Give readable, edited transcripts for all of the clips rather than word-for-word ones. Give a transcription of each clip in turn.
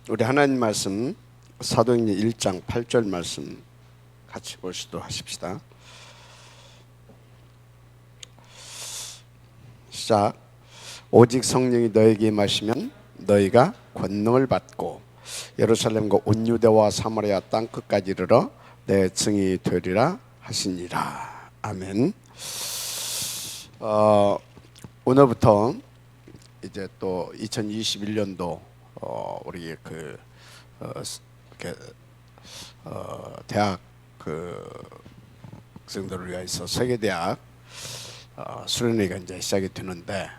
우리 하나님 말씀 사도행전 1장 8절 말씀 같이 보시도록 하십시다. 시작. 오직 성령이 너에게 임하시면 너희가 권능을 받고 예루살렘과 온 유대와 사마리아 땅 끝까지 이르러 내 증인이 되리라 하시니라. 아멘. 오늘부터 이제 또 2021년도 우리 대학 학생들을 위해서 세계대학 수련회가 이제 시작이 되는데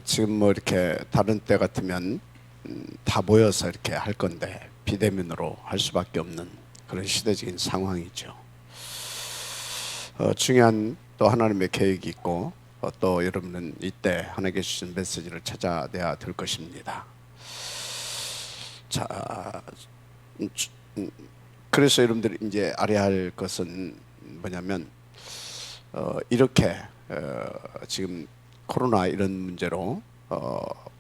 지금 뭐 이렇게 다른 때 같으면 다 모여서 이렇게 할 건데 비대면으로 할 수밖에 없는 그런 시대적인 상황이죠. 중요한 또 하나님의 계획이 있고 또 여러분은 이때 하나님께 주신 메시지를 찾아내야 될 것입니다. 자, 그래서 여러분들이 이제 알아야 할 것은 뭐냐면 이렇게 지금 코로나 이런 문제로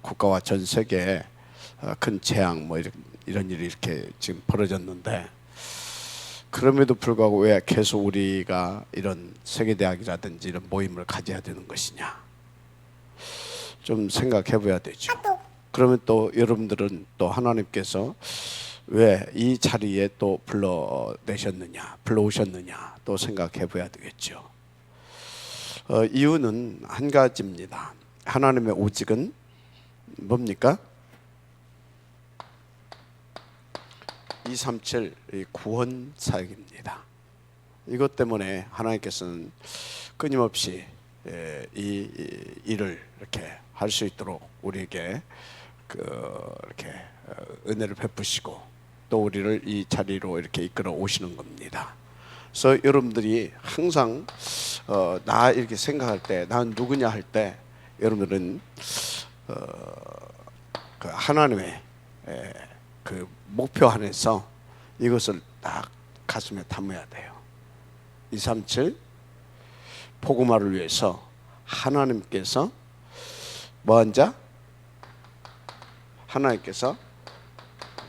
국가와 전 세계에 큰 재앙 뭐 이런 일이 이렇게 지금 벌어졌는데 그럼에도 불구하고 왜 계속 우리가 이런 세계대학이라든지 이런 모임을 가져야 되는 것이냐 좀 생각해 봐야 되죠. 그러면 또 여러분들은 또 하나님께서 왜 이 자리에 또 불러오셨느냐 또 생각해 봐야 되겠죠. 이유는 한 가지입니다. 하나님의 오직은 뭡니까? 237 구원 사역입니다. 이것 때문에 하나님께서는 끊임없이 이 일을 이렇게 할 수 있도록 우리에게 이렇게 은혜를 베푸시고 또 우리를 이 자리로 이렇게 이끌어 오시는 겁니다. 그래서 여러분들이 항상 나 이렇게 생각할 때, 난 누구냐 할 때 여러분들은 그 하나님의 그 목표 안에서 이것을 딱 가슴에 담아야 돼요. 237 복음화를 위해서 하나님께서 뭐한 자? 하나님께서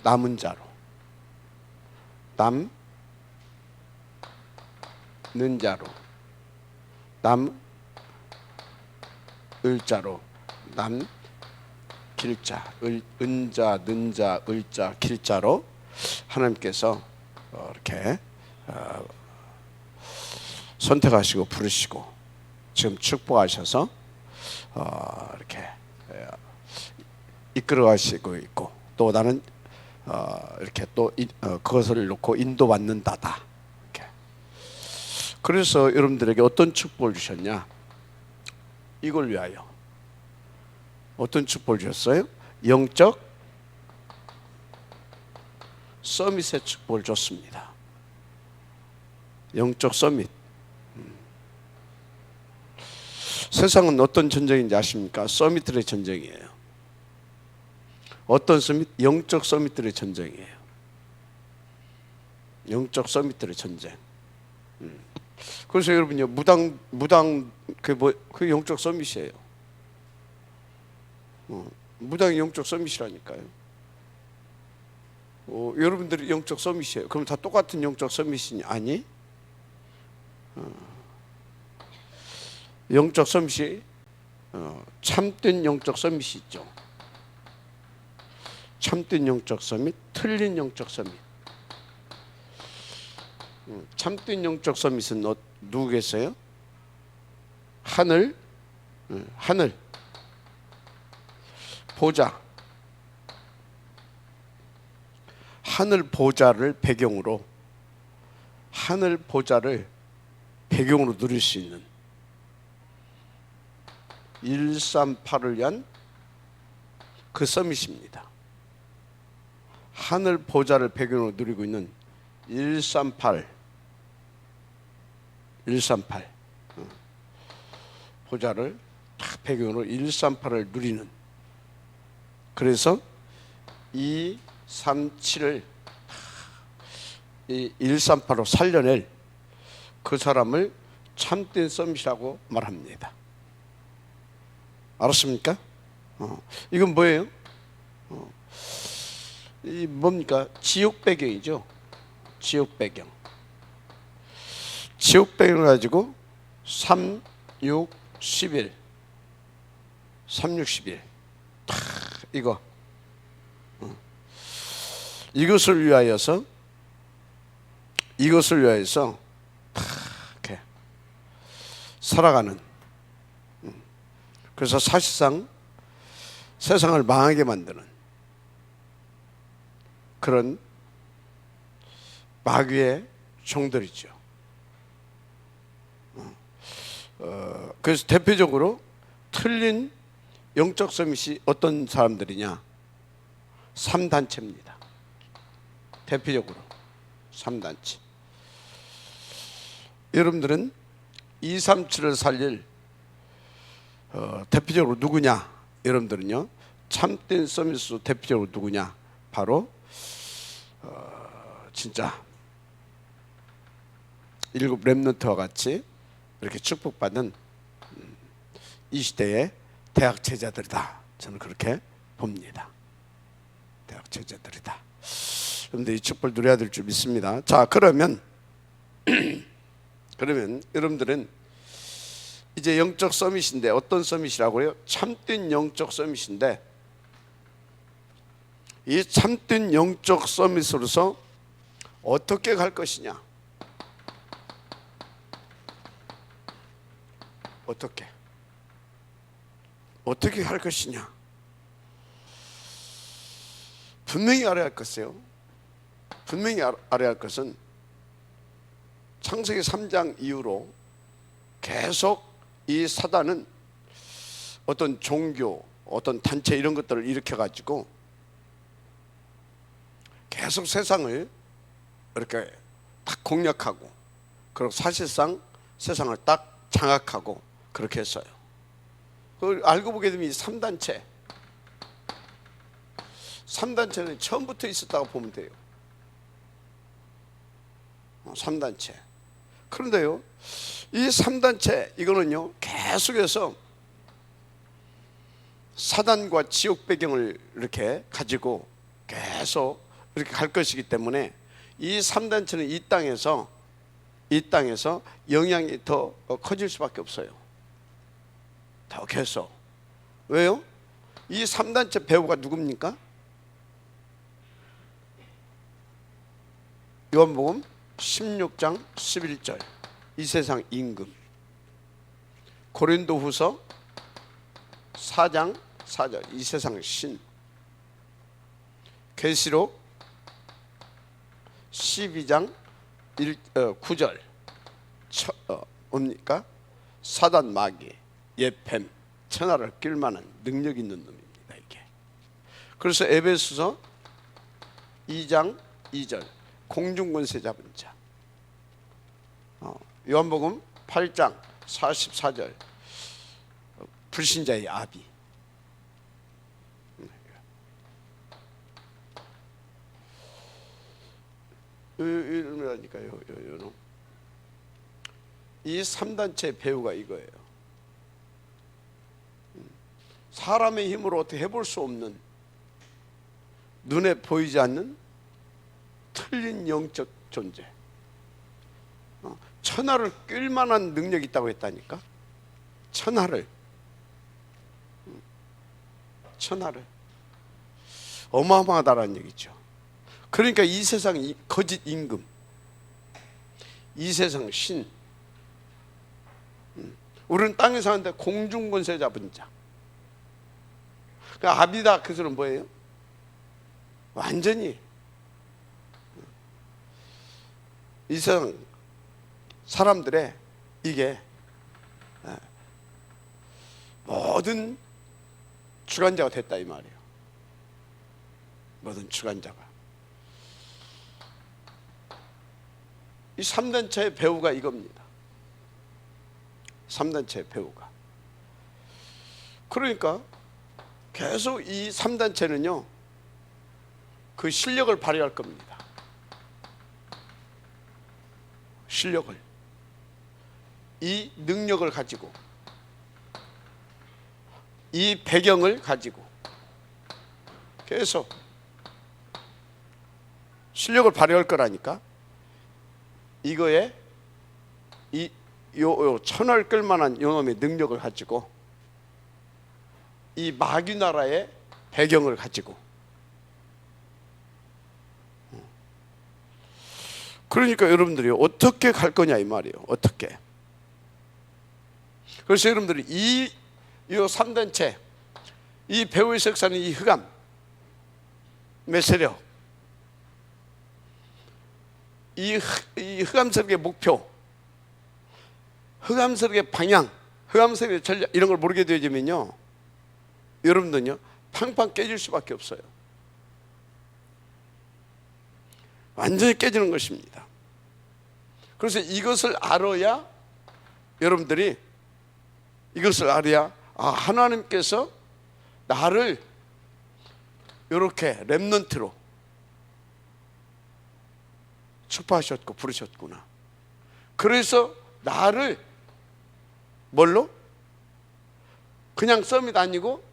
남은 자로 남는 자로 남을 자로 길자 은자 는자 을자 길자로 하나님께서 이렇게 선택하시고 부르시고 지금 축복하셔서 이렇게 이끌어가시고 있고 또 나는 이렇게 또 그것을 놓고 인도받는다다. 이렇게. 그래서 여러분들에게 어떤 축복을 주셨냐? 이걸 위하여 어떤 축복을 주셨어요? 영적 서밋의 축복을 줬습니다. 영적 서밋. 세상은 어떤 전쟁인지 아십니까? 서밋들의 전쟁이에요. 어떤 서밋? 영적 서밋들의 전쟁이에요. 영적 서밋들의 전쟁. 그래서 여러분요 무당 그 영적 서밋이에요. 무당이 영적 서밋이라니까요. 여러분들이 영적 서밋이에요. 그럼 다 똑같은 영적 서밋이니? 아니. 영적 서밋이 참된 영적 서밋이 있죠. 참된 영적 서밋, 틀린 영적 서밋. 참된 영적 서밋은 누구 계세요? 하늘 보좌, 하늘 보좌를 배경으로 누릴 수 있는 138을 위한 그 서밋입니다. 하늘 보좌를 배경으로 누리고 있는 138 보좌를 딱 배경으로 138을 누리는, 그래서 237을 이 138로 살려낼 그 사람을 참된 서밋이라고 말합니다. 알았습니까? 이건 뭐예요? 이 뭡니까? 지옥 배경이죠. 지옥 배경. 지옥 배경을 가지고 3, 6, 11 3, 6, 11 이거 이것을 위하여서 이렇게 살아가는, 그래서 사실상 세상을 망하게 만드는 그런 마귀의 종들이죠. 그래서 대표적으로 틀린 영적 서밋이 어떤 사람들이냐? 3단체입니다. 대표적으로 3단체. 여러분들은 237을 살릴 대표적으로 누구냐? 여러분들은요, 참된 서밋으로 대표적으로 누구냐? 바로 진짜 일곱 렘넌트와 같이 이렇게 축복받은 이 시대의 대학 제자들이다. 저는 그렇게 봅니다. 대학 제자들이다. 그런데 이 축복을 누려야 될 줄 믿습니다. 자, 그러면 여러분들은 이제 영적 서밋인데, 어떤 서밋이라고요? 참된 영적 서밋인데, 이 참된 영적 서밋으로서 어떻게 갈 것이냐? 어떻게 할 것이냐? 분명히 알아야 할 것이요. 분명히 알아야 할 것은 창세기 3장 이후로 계속 이 사단은 어떤 종교, 어떤 단체 이런 것들을 일으켜가지고 계속 세상을 이렇게 딱 공략하고, 그리고 사실상 세상을 딱 장악하고 그렇게 했어요. 그걸 알고 보게 되면 이 3단체는 처음부터 있었다고 보면 돼요. 3단체. 그런데요, 이 3단체 이거는요, 계속해서 사단과 지옥 배경을 이렇게 가지고 계속 이렇게 갈 것이기 때문에 이 3단체는 이 땅에서 영향이 더 커질 수밖에 없어요. 더 계속. 왜요? 이 3단체 배우가 누굽니까? 요한복음 16장 11절 이 세상 임금, 고린도후서 4장 4절 이 세상 신, 계시록 12장 9절 뭡니까? 사단 마귀, 예펜, 천하를 낄만한 능력 있는 놈입니다, 이게. 그래서 에베소서 2장 2절 공중권세 잡은 자, 요한복음 8장 44절 불신자의 아비. 이러니까요, 이 3단체 배우가 이거예요. 사람의 힘으로 어떻게 해볼 수 없는, 눈에 보이지 않는 틀린 영적 존재, 천하를 낄 만한 능력이 있다고 했다니까. 천하를 어마어마하다라는 얘기죠. 그러니까 이 세상 거짓 임금, 이 세상 신, 우리는 땅에 사는데 공중권세 잡은 자. 그러니까 아비다, 그 소리는 뭐예요? 완전히 이 세상 사람들의 이게 모든 주관자가 됐다 이 말이에요. 모든 주관자가. 이 3단체의 배우가 이겁니다. 3단체의 배우가. 그러니까 계속 이 3단체는요 그 실력을 발휘할 겁니다. 실력을, 이 능력을 가지고, 이 배경을 가지고 계속 실력을 발휘할 거라니까. 이거에 요 천을 끌만한 요놈의 능력을 가지고, 이 마귀 나라의 배경을 가지고. 그러니까 여러분들이 어떻게 갈 거냐 이 말이에요. 어떻게. 그래서 여러분들이 이 3단체, 이 배후의 석사는 이 흑암 메세력, 이 흑암세력의 목표, 흑암세력의 방향, 흑암세력의 전략, 이런 걸 모르게 되어지면요, 여러분들은요 팡팡 깨질 수밖에 없어요. 완전히 깨지는 것입니다. 그래서 이것을 알아야, 여러분들이 이것을 알아야, 하나님께서 나를 이렇게 렘넌트로 축복하셨고 부르셨구나. 그래서 나를 뭘로? 그냥 서밋 아니고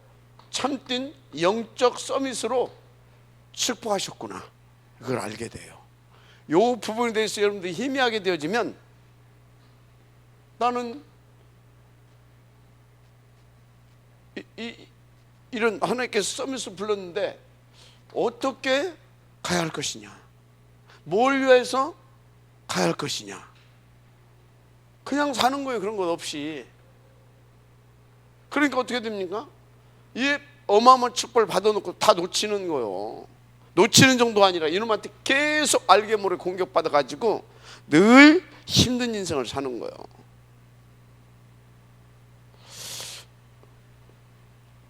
참된 영적 서밋으로 축복하셨구나. 그걸 알게 돼요. 이 부분에 대해서 여러분들이 희미하게 되어지면, 나는 이런 하나님께서 서밋을 불렀는데 어떻게 가야 할 것이냐, 뭘 위해서 가야 할 것이냐, 그냥 사는 거예요. 그런 것 없이. 그러니까 어떻게 됩니까? 이 어마어마한 축복을 받아놓고 다 놓치는 거예요. 놓치는 정도가 아니라 이놈한테 계속 알게 모르게 공격받아가지고 늘 힘든 인생을 사는 거예요.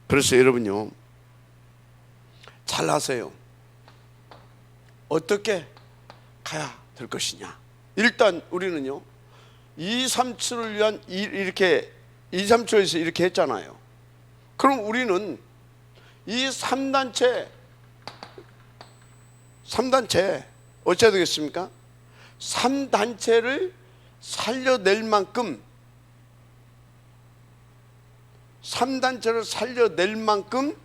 그래서 여러분요, 잘 아세요. 어떻게 가야 될 것이냐. 일단 우리는요 237을 위한 이렇게 237에서 이렇게 했잖아요. 그럼 우리는 이 3단체 어찌해야 되겠습니까? 3단체를 살려낼 만큼, 3단체를 살려낼 만큼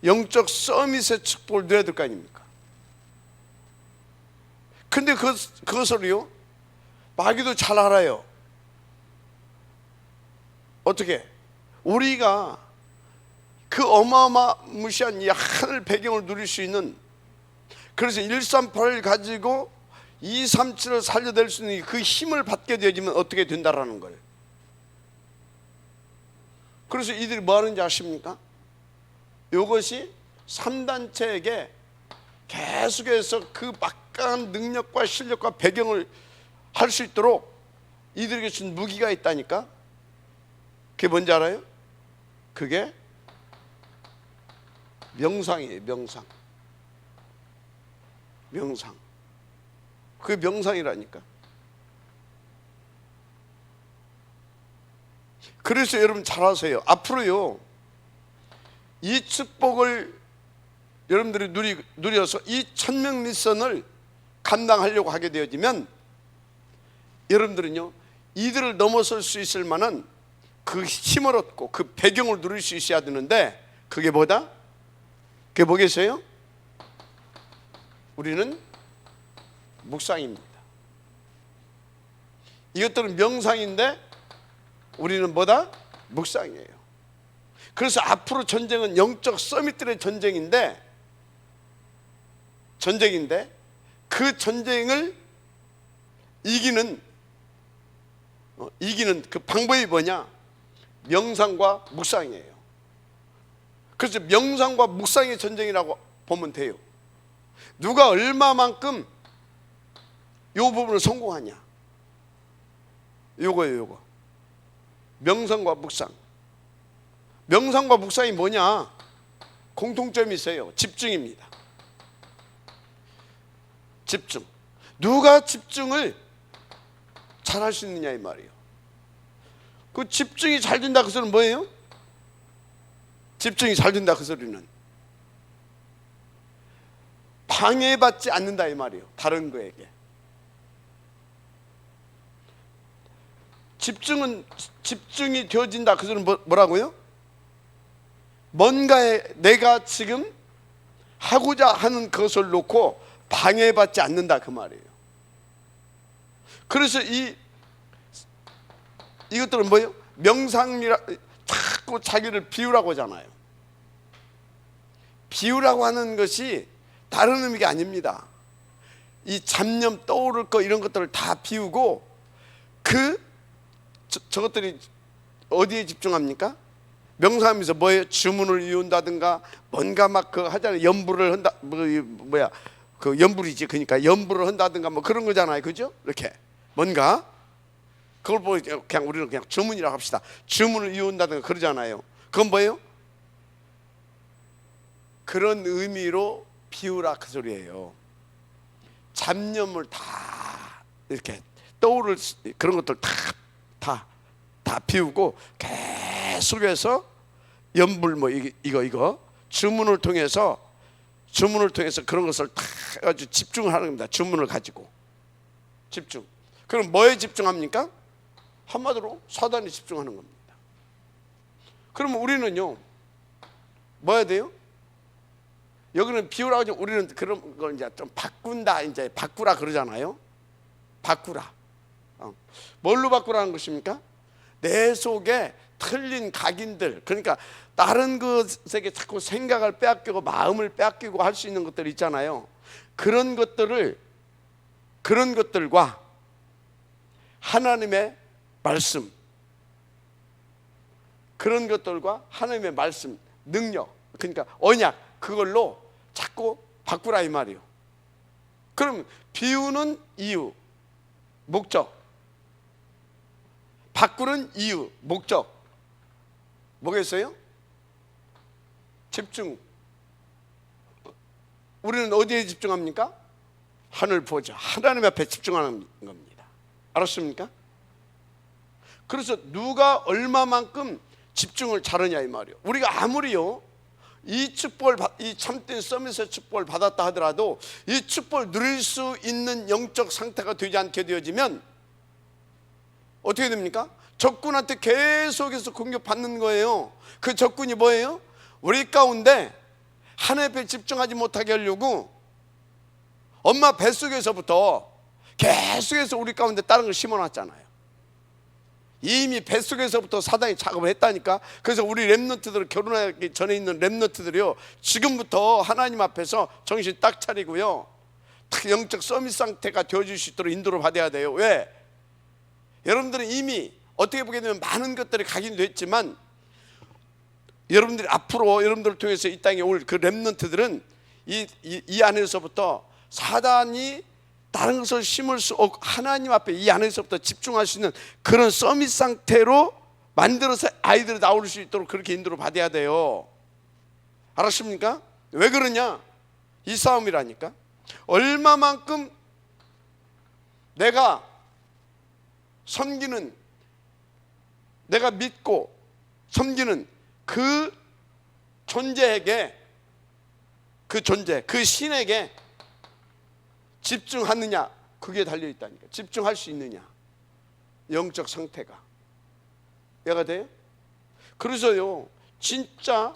영적 서밋의 축복을 누려야 될 거 아닙니까? 근데 그것을요 마귀도 잘 알아요. 어떻게? 우리가 그 어마어마무시한 이 하늘 배경을 누릴 수 있는, 그래서 138을 가지고 237을 살려낼 수 있는 그 힘을 받게 되어지면 어떻게 된다라는 걸. 그래서 이들이 뭐 하는지 아십니까? 이것이 3단체에게 계속해서 그 막강한 능력과 실력과 배경을 할 수 있도록 이들에게 준 무기가 있다니까. 그게 뭔지 알아요? 그게 명상이에요. 명상. 그게 명상이라니까. 그래서 여러분 잘 아세요. 앞으로요 이 축복을 여러분들이 누려서 이 1000명 미션을 감당하려고 하게 되어지면, 여러분들은요 이들을 넘어설 수 있을 만한 그 힘을 얻고 그 배경을 누릴 수 있어야 되는데, 그게 뭐다? 그게 뭐겠어요? 우리는 묵상입니다. 이것들은 명상인데 우리는 뭐다? 묵상이에요. 그래서 앞으로 전쟁은 영적 서밋들의 전쟁인데 그 전쟁을 이기는 그 방법이 뭐냐? 명상과 묵상이에요. 그래서 명상과 묵상의 전쟁이라고 보면 돼요. 누가 얼마만큼 이 부분을 성공하냐, 요거예요. 명상과 묵상. 명상과 묵상이 뭐냐? 공통점이 있어요. 집중입니다. 집중. 누가 집중을 잘 할 수 있느냐 이 말이에요. 그 집중이 잘 된다 그 소리는 뭐예요? 집중이 잘 된다 그 소리는 방해받지 않는다 이 말이에요. 다른 거에게. 집중이 되어진다 그 소리는 뭐라고요? 뭔가에 내가 지금 하고자 하는 것을 놓고 방해받지 않는다 그 말이에요. 그래서 이것들은 뭐예요? 명상이라 자꾸 자기를 비우라고 하잖아요. 비우라고 하는 것이 다른 의미가 아닙니다. 이 잡념 떠오를 거 이런 것들을 다 비우고 저것들이 어디에 집중합니까? 명상하면서 뭐예요? 주문을 이룬다든가 뭔가 막 그 하잖아요. 연불을 한다 그 연불이지. 그러니까 연불을 한다든가 뭐 그런 거잖아요. 그죠? 이렇게 뭔가 그걸 보고 그냥 우리는 그냥 주문이라고 합시다. 주문을 이룬다든가 그러잖아요. 그건 뭐예요? 그런 의미로 비우라 그 소리예요. 잡념을 다 이렇게 떠오를 그런 것들 다 비우고 계속해서 연불 뭐 이거 주문을 통해서 그런 것을 다 아주 집중을 하는 겁니다. 주문을 가지고 집중. 그럼 뭐에 집중합니까? 한마디로 사단에 집중하는 겁니다. 그러면 우리는요 뭐 해야 돼요? 여기는 비우라고 하지 우리는 그런 걸 이제 좀 바꾼다, 이제 바꾸라 그러잖아요. 바꾸라. 뭘로 바꾸라는 것입니까? 내 속에 틀린 각인들, 그러니까 다른 것에게 자꾸 생각을 빼앗기고 마음을 빼앗기고 할 수 있는 것들 있잖아요. 그런 것들과 하나님의 말씀, 그런 것들과 하나님의 말씀, 능력, 그러니까 언약, 그걸로 자꾸 바꾸라 이 말이에요. 그럼 비우는 이유, 목적, 바꾸는 이유, 목적 뭐겠어요? 집중. 우리는 어디에 집중합니까? 하늘 보자, 하나님 앞에 집중하는 겁니다. 알았습니까? 그래서 누가 얼마만큼 집중을 잘하냐 이 말이에요. 우리가 아무리요 이 축복을, 이 참된 서밋의 축복을 받았다 하더라도 이 축복을 누릴 수 있는 영적 상태가 되지 않게 되어지면 어떻게 됩니까? 적군한테 계속해서 공격받는 거예요. 그 적군이 뭐예요? 우리 가운데 하나님에 집중하지 못하게 하려고 엄마 뱃속에서부터 계속해서 우리 가운데 다른 걸 심어놨잖아요. 이미 뱃속에서부터 사단이 작업을 했다니까. 그래서 우리 렘넌트들, 결혼하기 전에 있는 렘넌트들이요 지금부터 하나님 앞에서 정신 딱 차리고요 영적 서밋 상태가 되어줄 수 있도록 인도를 받아야 돼요. 왜? 여러분들은 이미 어떻게 보게 되면 많은 것들이 각인됐지만 여러분들이 앞으로 여러분들을 통해서 이 땅에 올 그 렘넌트들은 이 안에서부터 사단이 다른 것을 심을 수 없고 하나님 앞에 이 안에서부터 집중할 수 있는 그런 서밋 상태로 만들어서 아이들이 나올 수 있도록 그렇게 인도를 받아야 돼요. 알았습니까? 왜 그러냐? 이 싸움이라니까. 얼마만큼 내가 섬기는, 내가 믿고 섬기는 그 존재에게, 그 존재, 그 신에게 집중하느냐, 그게 달려있다니까. 집중할 수 있느냐, 영적 상태가 얘가 돼요. 그래서요 진짜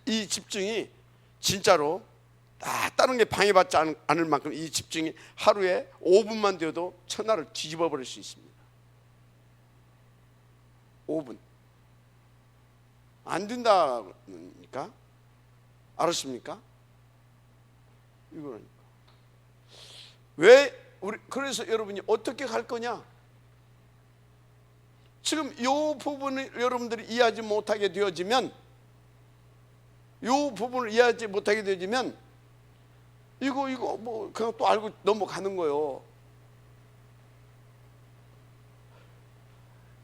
이 집중이 진짜로 다른 게 방해받지 않을 만큼 이 집중이 하루에 5분만 되어도 천하를 뒤집어 버릴 수 있습니다. 5분 안 된다니까. 알았습니까? 이거는 왜 우리, 그래서 여러분이 어떻게 갈 거냐? 지금 이 부분을 여러분들이 이해하지 못하게 되어지면, 이 부분을 이해하지 못하게 되어지면 이거 뭐 그냥 또 알고 넘어가는 거예요.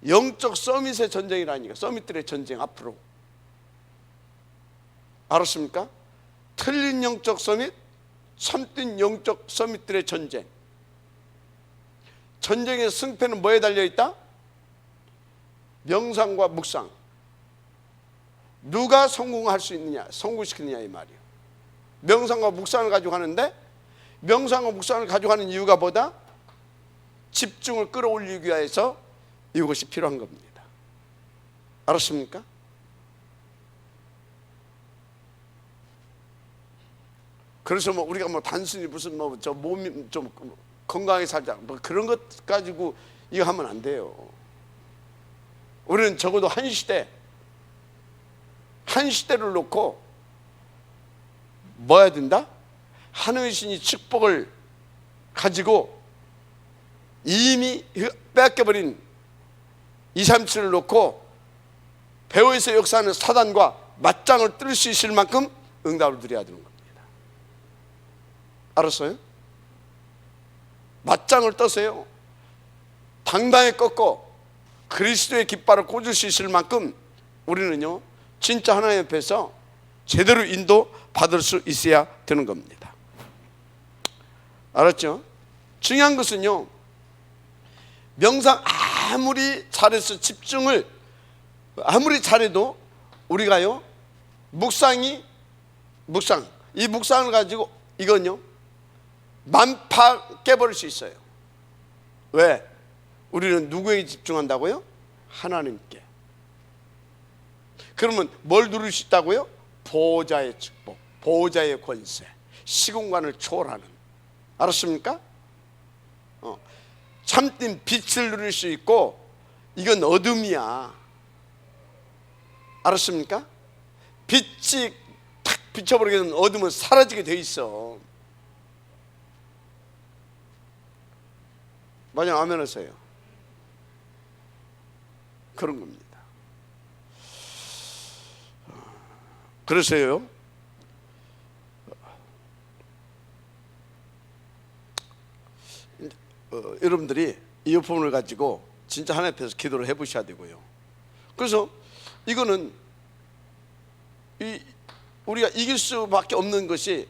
영적 서밋의 전쟁이라니까. 서밋들의 전쟁 앞으로. 알았습니까? 틀린 영적 서밋, 참된 영적 서밋들의 전쟁. 전쟁의 승패는 뭐에 달려있다? 명상과 묵상. 누가 성공할 수 있느냐, 성공시키느냐 이 말이에요. 명상과 묵상을 가지고 하는데, 명상과 묵상을 가지고 하는 이유가 뭐다? 집중을 끌어올리기 위해서 이것이 필요한 겁니다. 알았습니까? 그래서 뭐 우리가 뭐 단순히 무슨 뭐 저 몸이 좀 건강하게 살자 뭐 그런 것 가지고 이거 하면 안 돼요. 우리는 적어도 한 시대를 놓고 뭐 해야 된다? 하늘의 신이 축복을 가지고 이미 뺏겨버린 237을 놓고 배후에서 역사하는 사단과 맞짱을 뜰 수 있을 만큼 응답을 드려야 되는 겁니다. 알았어요? 맞짱을 떠세요. 당당히 꺾고 그리스도의 깃발을 꽂을 수 있을 만큼 우리는요 진짜 하나님 앞에서 제대로 인도 받을 수 있어야 되는 겁니다. 알았죠? 중요한 것은요, 명상 아무리 잘해서 집중을 아무리 잘해도 우리가요 묵상 이 묵상을 가지고 이건요 만파 깨버릴 수 있어요. 왜? 우리는 누구에게 집중한다고요? 하나님께. 그러면 뭘 누릴 수 있다고요? 보호자의 축복, 보호자의 권세, 시공간을 초월하는. 알았습니까? 참된 빛을 누릴 수 있고 이건 어둠이야. 알았습니까? 빛이 탁 비춰버리게 되면 어둠은 사라지게 돼 있어. 맞아요? 아멘 하세요. 그런 겁니다. 그래서요 여러분들이 이어폰을 가지고 진짜 하나님 앞에서 기도를 해보셔야 되고요. 그래서 이거는 우리가 이길 수밖에 없는 것이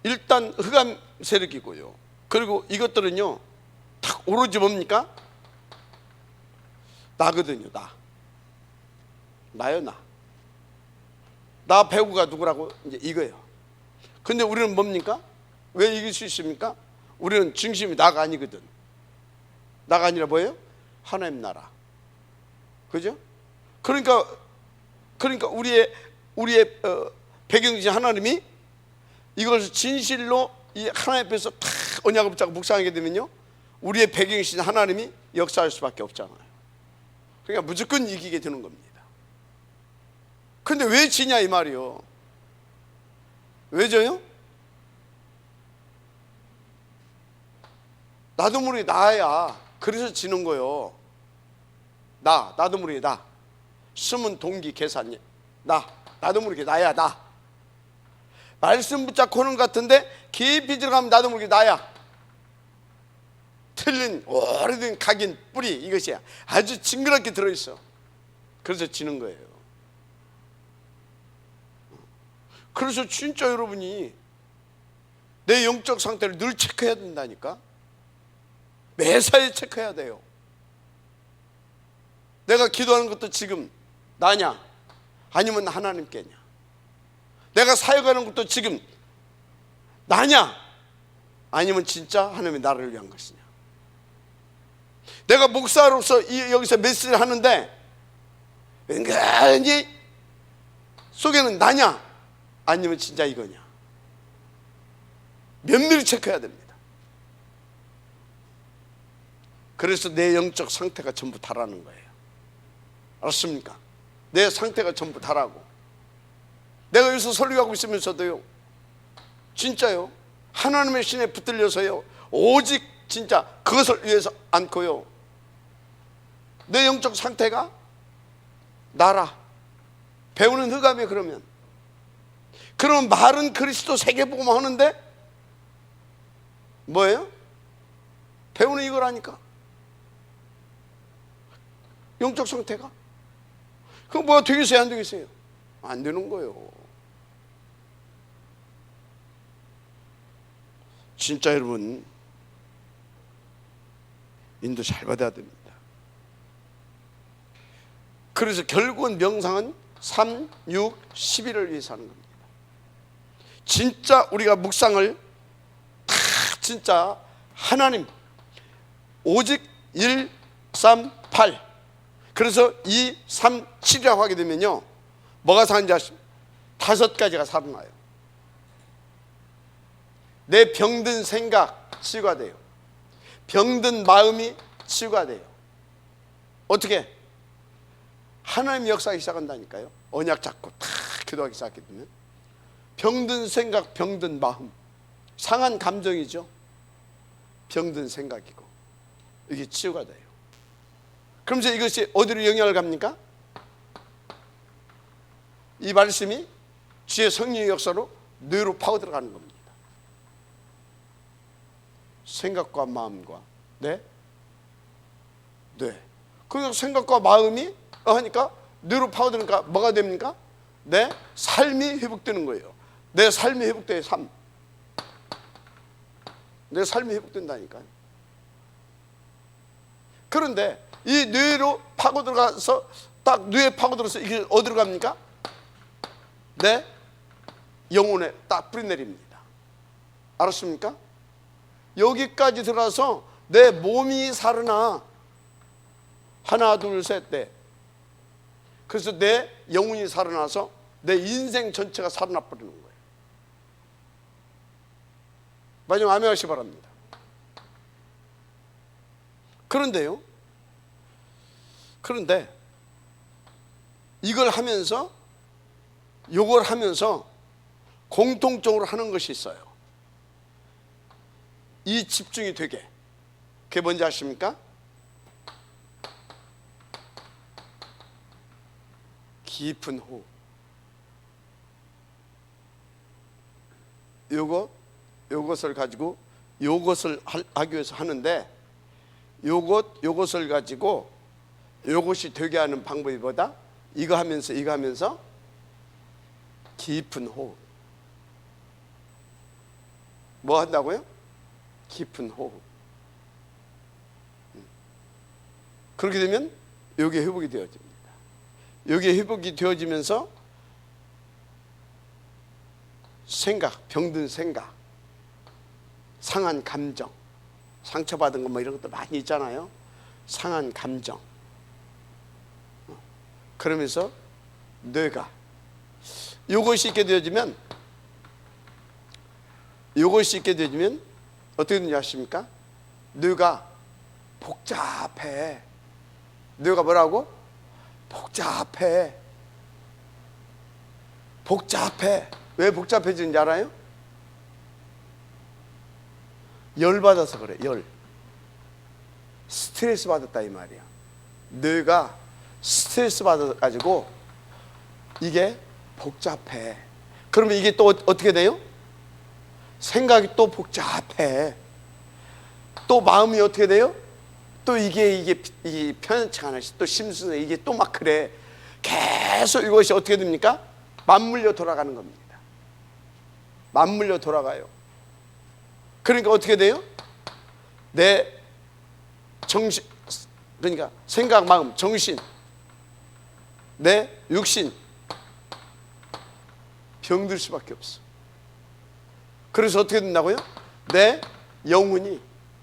일단 흑암 세력이고요. 그리고 이것들은요 딱 오로지 뭡니까? 나거든요. 나요. 나 배우가 누구라고? 이제 이거예요. 근데 우리는 뭡니까? 왜 이길 수 있습니까? 우리는 중심이 나가 아니거든. 나가 아니라 뭐예요? 하나님 나라. 그죠? 그러니까 우리의 배경이신 하나님이 이것을 진실로 이 하나님 앞에서 탁 언약을 붙잡고 묵상하게 되면요 우리의 배경이신 하나님이 역사할 수밖에 없잖아요. 그러니까 무조건 이기게 되는 겁니다. 근데 왜 지냐 이 말이요. 왜 져요? 나도 모르게 나야. 그래서 지는 거요. 나도 모르게 나. 숨은 동기 계산이 나도 모르게 나야. 말씀 붙잡고 하는 것 같은데 깊이 들어가면 나도 모르게 나야. 틀린 오래된 각인 뿌리 이것이야. 아주 징그럽게 들어있어. 그래서 지는 거예요. 그래서 진짜 여러분이 내 영적 상태를 늘 체크해야 된다니까. 매사에 체크해야 돼요. 내가 기도하는 것도 지금 나냐 아니면 하나님께냐. 내가 사역하는 것도 지금 나냐 아니면 진짜 하나님이 나를 위한 것이냐. 내가 목사로서 여기서 메시지를 하는데 왠지 속에는 나냐 아니면 진짜 이거냐. 면밀히 체크해야 됩니다. 그래서 내 영적 상태가 전부 다라는 거예요. 알았습니까? 내 상태가 전부 다라고. 내가 여기서 설교하고 있으면서도요 진짜요 하나님의 신에 붙들려서요 오직 진짜 그것을 위해서 않고요 내 영적 상태가 나라. 배우는 흑암에 그러면 말은 그리스도 세계복음 하는데 뭐예요? 배우는 이거라니까. 영적 상태가 그거 뭐가 되겠어요 안 되겠어요? 안 되는 거예요. 진짜 여러분 인도 잘 받아야 됩니다. 그래서 결국은 명상은 3, 6, 11을 위해서 하는 겁니다. 진짜 우리가 묵상을 다 진짜 하나님 오직 1, 3, 8 그래서 2, 3, 7이라고 하게 되면요 뭐가 사는지 아십니까? 5가지가 살아나요. 내 병든 생각 치유가 돼요. 병든 마음이 치유가 돼요. 어떻게? 하나님의 역사하기 시작한다니까요. 언약 잡고 탁 기도하기 시작하게 되면 병든 생각, 병든 마음, 상한 감정이죠. 병든 생각이고 이게 치유가 돼요. 그러면서 이것이 어디로 영향을 갑니까? 이 말씀이 주의 성령의 역사로 뇌로 파고 들어가는 겁니다. 생각과 마음과 뇌. 그래서 생각과 마음이 하니까 뇌로 파고 들으니까 뭐가 됩니까? 내 삶이 회복되는 거예요. 내 삶이 회복돼요. 내 삶이 회복된다니까요. 그런데 이 뇌로 파고 들어가서 딱 뇌에 파고 들어서 이게 어디로 갑니까? 내 영혼에 딱 뿌리 내립니다. 알았습니까? 여기까지 들어서 내 몸이 살아나. 하나 둘 셋 넷. 그래서 내 영혼이 살아나서 내 인생 전체가 살아나 버리는 거예요. 마지막 아멘 하시기 바랍니다. 그런데 이걸 하면서 요걸 하면서 공통적으로 하는 것이 있어요. 이 집중이 되게. 그게 뭔지 아십니까? 깊은 호흡. 요것을 가지고 요것을 하기 위해서 하는데 요것을 가지고 요것이 되게 하는 방법이 뭐다? 이거 하면서 깊은 호흡. 뭐 한다고요? 깊은 호흡. 그렇게 되면 요게 회복이 되어집니다. 요게 회복이 되어지면서 생각, 병든 생각, 상한 감정, 상처받은 거 뭐 이런 것도 많이 있잖아요. 상한 감정. 그러면서 뇌가 요것이 있게 되어지면 어떻게 되는지 아십니까? 뇌가 복잡해. 뇌가 뭐라고? 복잡해. 왜 복잡해지는지 알아요? 열 받아서 그래. 열. 스트레스 받았다 이 말이야. 뇌가 스트레스 받아가지고 이게 복잡해. 그러면 이게 또 어떻게 돼요? 생각이 또 복잡해. 또 마음이 어떻게 돼요? 또 이게 편안치가 않아. 또 심순해. 이게 또 막 그래. 계속 이것이 어떻게 됩니까? 맞물려 돌아가는 겁니다. 맞물려 돌아가요. 그러니까 어떻게 돼요? 내 정신, 그러니까 생각, 마음, 정신, 내 육신 병들 수밖에 없어. 그래서 어떻게 된다고요? 내 영혼이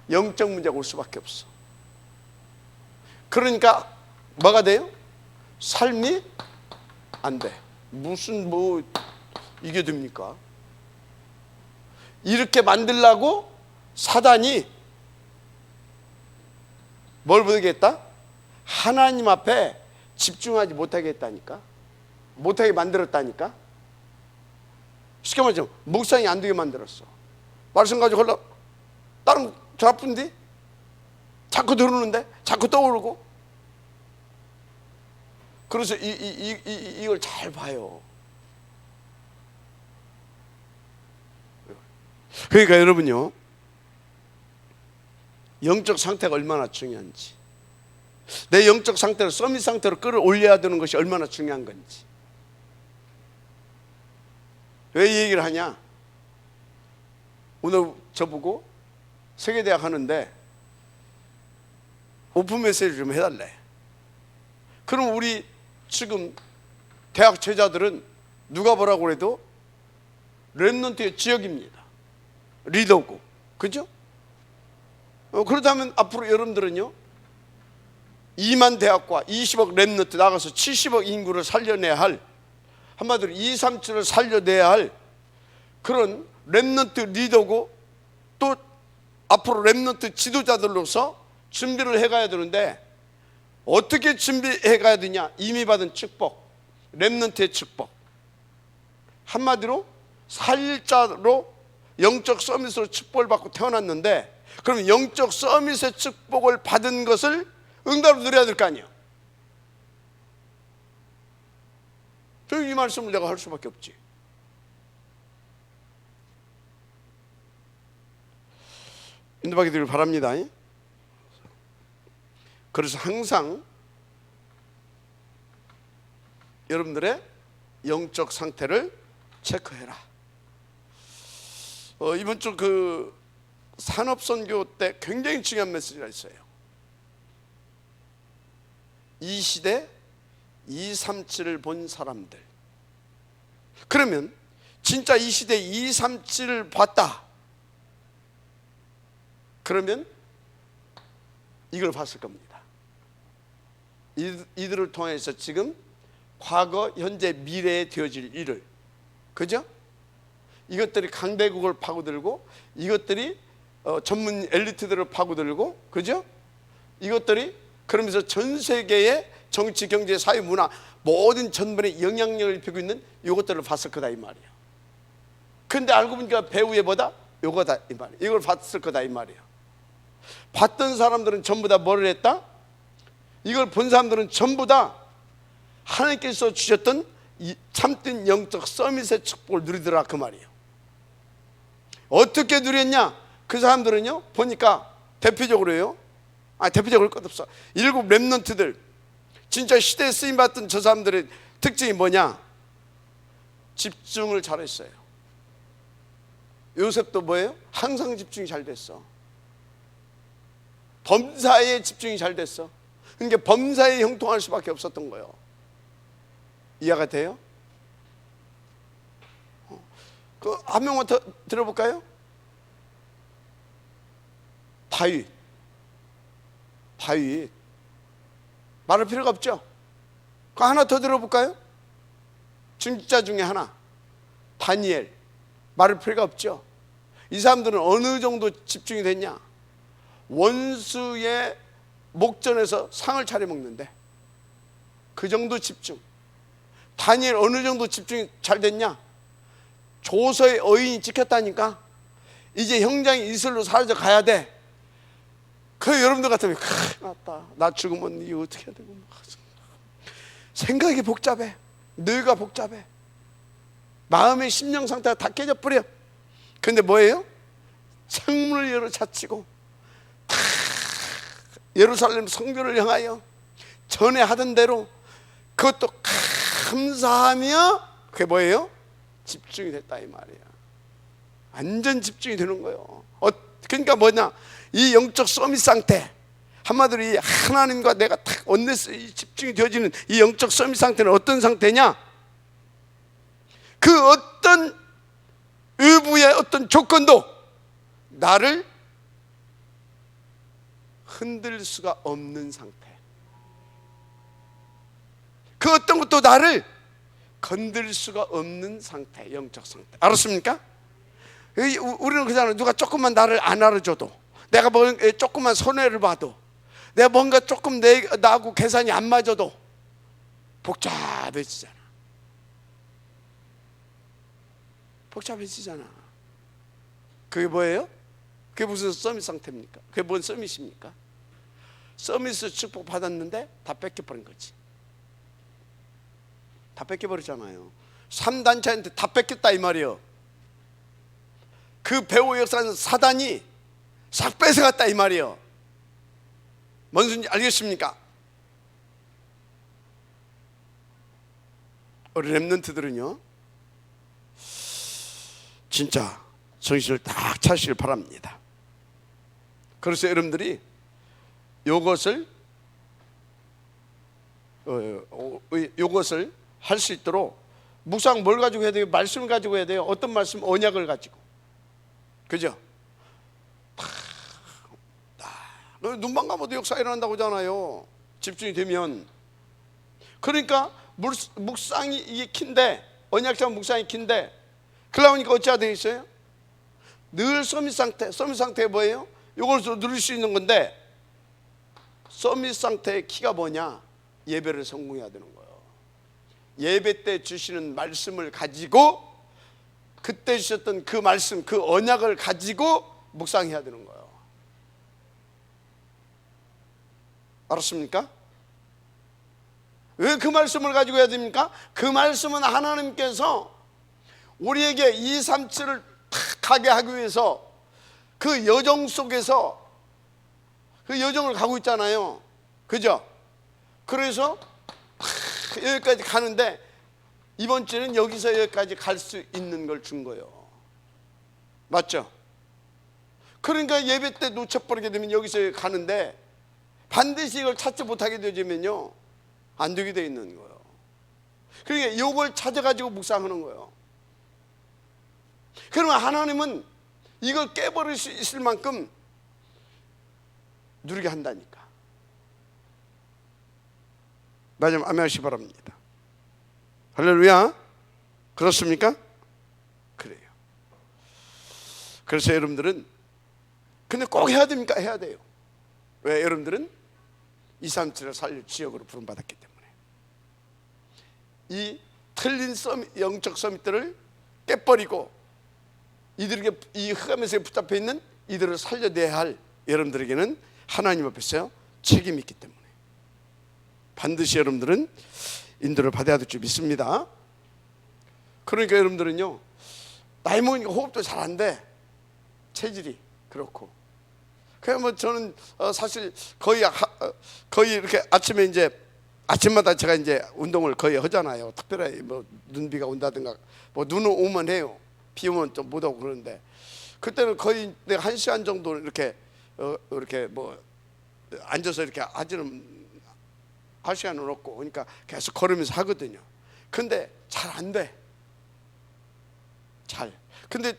영적 문제가 올 수밖에 없어. 그러니까 뭐가 돼요? 삶이 안 돼. 무슨 이게 됩니까? 이렇게 만들라고 사단이 뭘 보게 했다? 하나님 앞에 집중하지 못하게 했다니까. 못하게 만들었다니까. 쉽게 말하면 묵상이 안 되게 만들었어. 말씀 가지고 흘러 다른 저 아픈데 자꾸 들어오는데 자꾸 떠오르고. 그래서 이걸 잘 봐요. 그러니까 여러분요, 영적 상태가 얼마나 중요한지, 내 영적 상태를 서밋 상태로 끌어올려야 되는 것이 얼마나 중요한 건지. 왜 이 얘기를 하냐? 오늘 저보고 세계대학 하는데 오픈 메시지를 좀 해달래. 그럼 우리 지금 대학 제자들은 누가 뭐라고 해도 렘넌트의 지역입니다. 리더고, 그죠? 그렇다면 앞으로 여러분들은요, 2만 대학과 20억 렘넌트 나가서 70억 인구를 살려내야 할, 한마디로 2, 3주를 살려내야 할 그런 렘넌트 리더고 또 앞으로 렘넌트 지도자들로서 준비를 해가야 되는데 어떻게 준비해가야 되냐? 이미 받은 축복, 렘넌트의 축복. 한마디로 살자로 영적 서밋으로 축복을 받고 태어났는데, 그럼 영적 서밋의 축복을 받은 것을 응답을 누려야 될 거 아니에요. 이 말씀을 내가 할 수밖에 없지. 인도받게 되길 바랍니다. 그래서 항상 여러분들의 영적 상태를 체크해라. 이번 주 그 산업선교 때 굉장히 중요한 메시지가 있어요. 이 시대 237을 본 사람들. 그러면 진짜 이 시대 237을 봤다. 그러면 이걸 봤을 겁니다. 이들을 통해서 지금 과거, 현재, 미래에 되어질 일을, 그죠? 이것들이 강대국을 파고들고, 이것들이 전문 엘리트들을 파고들고, 그죠? 이것들이 그러면서 전 세계의 정치, 경제, 사회, 문화 모든 전반에 영향력을 입히고 있는 이것들을 봤을 거다 이 말이에요. 근데 알고 보니까 배우의 보다 요거다 이 말이에요. 이걸 봤을 거다 이 말이에요. 봤던 사람들은 전부 다 뭐를 했다? 이걸 본 사람들은 전부 다 하나님께서 주셨던 이 참된 영적 서밋의 축복을 누리더라 그 말이에요. 어떻게 누렸냐? 그 사람들은요 보니까 대표적으로요, 대표적으로 것 없어. 7 렘넌트들, 진짜 시대에 쓰임받던 저 사람들의 특징이 뭐냐? 집중을 잘했어요. 요셉도 뭐예요? 항상 집중이 잘 됐어. 범사에 집중이 잘 됐어. 그러니까 범사에 형통할 수밖에 없었던 거예요. 이해가 돼요? 그 한 명만 더 들어볼까요? 다윗 말할 필요가 없죠. 그 하나 더 들어볼까요? 중직자 중에 하나, 다니엘. 말할 필요가 없죠. 이 사람들은 어느 정도 집중이 됐냐? 원수의 목전에서 상을 차려먹는데 그 정도 집중. 다니엘 어느 정도 집중이 잘 됐냐? 조서의 어인이 찍혔다니까 이제 형장이 이슬로 사라져 가야 돼. 그 여러분들 같으면 맞다, 나 죽으면 이거 어떻게 해야 되고, 생각이 복잡해, 뇌가 복잡해, 마음의 심령 상태가 다 깨져버려. 근데 뭐예요? 창문을 열어 닫히고 예루살렘 성전을 향하여 전에 하던 대로 그것도 감사하며, 그게 뭐예요? 집중이 됐다 이 말이야. 완전 집중이 되는 거예요. 그러니까 뭐냐? 이 영적 서밋 상태, 한마디로 이 하나님과 내가 탁 원내스 집중이 되어지는 이 영적 서밋 상태는 어떤 상태냐? 그 어떤 의부의 어떤 조건도 나를 흔들 수가 없는 상태, 그 어떤 것도 나를 건들 수가 없는 상태, 영적 상태. 알았습니까? 우리는 그잖아요. 누가 조금만 나를 안 알아줘도, 내가 뭐 조금만 손해를 봐도, 내가 뭔가 조금 나하고 계산이 안 맞아도 복잡해지잖아. 복잡해지잖아. 그게 뭐예요? 그게 무슨 서밋 상태입니까? 그게 뭔 서밋입니까? 서밋을 축복 받았는데 다 뺏겨버린 거지. 다 뺏겨버렸잖아요. 3단체한테 다 뺏겼다 이 말이에요. 그 배후 역사는 사단이 싹 뺏어갔다 이 말이에요. 뭔 소리인지 알겠습니까? 우리 렘넌트들은요 진짜 정신을 딱 차시길 바랍니다. 그래서 여러분들이 요것을 할 수 있도록 묵상 뭘 가지고 해야 돼요? 말씀을 가지고 해야 돼요. 어떤 말씀? 언약을 가지고. 그죠? 눈만 감아도 역사 일어난다고 하잖아요. 집중이 되면. 그러니까 묵상이 이게 키인데, 언약상 묵상이 키인데, 그러다 보니까 어찌해야 되겠어요? 늘 서밋 상태. 서밋 상태가 뭐예요? 이걸 누릴 수 있는 건데, 서밋 상태의 키가 뭐냐? 예배를 성공해야 되는 거예요. 예배 때 주시는 말씀을 가지고, 그때 주셨던 그 말씀, 그 언약을 가지고 묵상해야 되는 거예요. 알았습니까? 왜 그 말씀을 가지고 해야 됩니까? 그 말씀은 하나님께서 우리에게 2, 3, 7을 탁 가게 하기 위해서 그 여정 속에서 그 여정을 가고 있잖아요. 그죠? 그래서 여기까지 가는데, 이번 주는 여기서 여기까지 갈 수 있는 걸 준 거예요. 맞죠? 그러니까 예배 때 놓쳐버리게 되면 여기서 여기 가는데, 반드시 이걸 찾지 못하게 되면요, 안 되게 돼 있는 거예요. 그러니까 이걸 찾아가지고 묵상하는 거예요. 그러면 하나님은 이걸 깨버릴 수 있을 만큼 누리게 한다니까. 마지막 아멘 하시기 바랍니다. 할렐루야. 그렇습니까? 그래요. 그래서 여러분들은, 근데 꼭 해야 됩니까? 해야 돼요. 왜? 여러분들은 237을 살릴 지역으로 부름받았기 때문에. 이 틀린 영적 서밋들을 깨버리고, 이들에게, 이 흑암에서 붙잡혀 있는 이들을 살려내야 할 여러분들에게는 하나님 앞에서 책임이 있기 때문에 반드시 여러분들은 인도를 받아야 될 줄 믿습니다. 그러니까 여러분들은요, 나이 먹으니까 호흡도 잘 안 돼. 체질이 그렇고. 그냥 뭐 저는 사실 거의 이렇게 아침에 이제 아침마다 제가 이제 운동을 거의 하잖아요. 특별히 뭐 눈비가 온다든가 뭐 눈은 오면 해요. 비 오면 좀 못 오고 그러는데, 그때는 거의 내가 1시간 정도 이렇게 이렇게 뭐 앉아서 이렇게 하지는 할 시간은 없고, 그러니까 계속 걸으면서 하거든요. 근데 잘 안 돼. 잘. 근데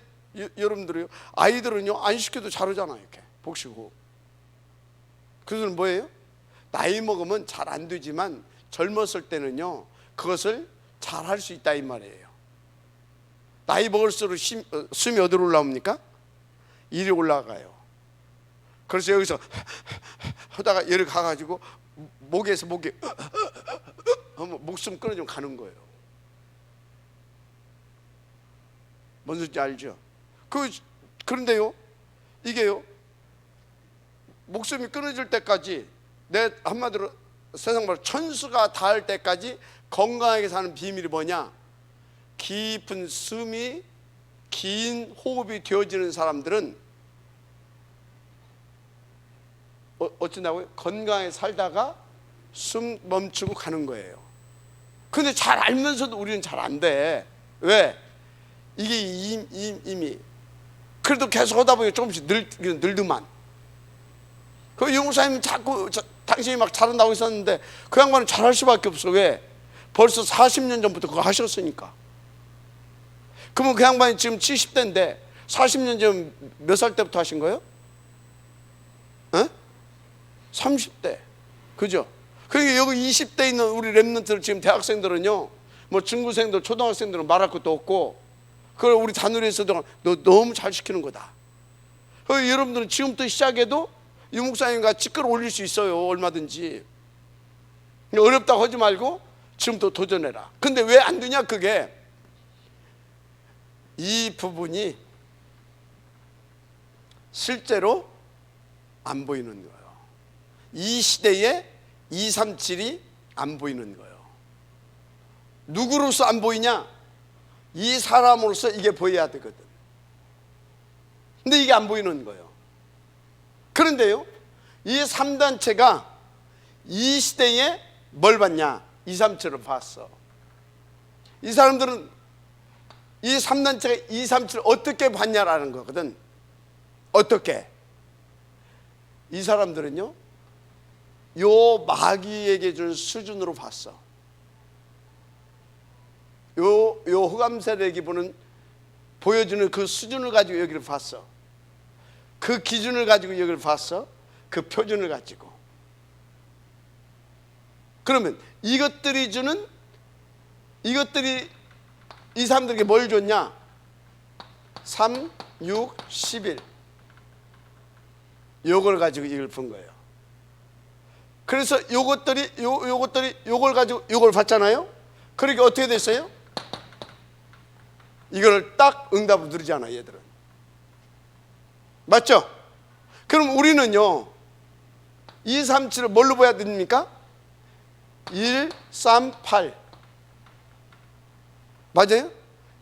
여러분들이요, 아이들은요 안 시켜도 잘 하잖아요. 이렇게 복식호흡. 그것은 뭐예요? 나이 먹으면 잘 안 되지만 젊었을 때는요 그것을 잘 할 수 있다 이 말이에요. 나이 먹을수록 숨이 어디로 올라옵니까? 이리 올라가요. 그래서 여기서 하다가 여기 가가지고 목에서 목이 목숨 끊어지면 가는 거예요. 뭔 소리인지 알죠? 그런데요, 이게요, 목숨이 끊어질 때까지, 내 한마디로 세상 말로 천수가 닿을 때까지 건강하게 사는 비밀이 뭐냐? 깊은 숨이, 긴 호흡이 되어지는 사람들은 어쩐다고요? 건강하게 살다가 숨 멈추고 가는 거예요. 근데 잘 알면서도 우리는 잘 안 돼. 왜? 이게 이미 그래도 계속 하다 보니 조금씩 늘더만. 그 용사님 자꾸 당신이 막 잘한다고 했었는데 그 양반은 잘할 수밖에 없어. 왜? 벌써 40년 전부터 그거 하셨으니까. 그러면 그 양반이 지금 70대인데 40년 전 몇 살 때부터 하신 거예요? 30대. 그죠? 그러니까 여기 20대 있는 우리 랩런트들, 지금 대학생들은요, 뭐 중고생들, 초등학생들은 말할 것도 없고, 그걸 우리 다누리에서도 너 너무 잘 시키는 거다. 여러분들은 지금부터 시작해도 유 목사님 같이 끌어올릴 수 있어요. 얼마든지. 어렵다고 하지 말고 지금부터 도전해라. 근데 왜 안 되냐? 그게 이 부분이 실제로 안 보이는 거예요. 이 시대에 237이 안 보이는 거예요. 누구로서 안 보이냐? 이 사람으로서 이게 보여야 되거든. 근데 이게 안 보이는 거예요. 그런데요, 이 3단체가 이 시대에 뭘 봤냐? 237을 봤어. 이 사람들은 이 3단체가 237을 어떻게 봤냐라는 거거든. 어떻게? 이 사람들은요, 요 마귀에게 준 수준으로 봤어. 요 흑암 세력이 보여주는 그 수준을 가지고 여기를 봤어. 그 기준을 가지고 여기를 봤어. 그 표준을 가지고. 그러면 이것들이 이 사람들에게 뭘 줬냐? 3, 6, 11 요걸 가지고 이걸 푼 거예요. 그래서 요걸 가지고 요걸 봤잖아요. 그러니까 어떻게 됐어요? 이걸 딱 응답을 누리잖아요, 얘들은. 맞죠? 그럼 우리는요 2, 3, 7을 뭘로 봐야 됩니까? 1, 3, 8 맞아요?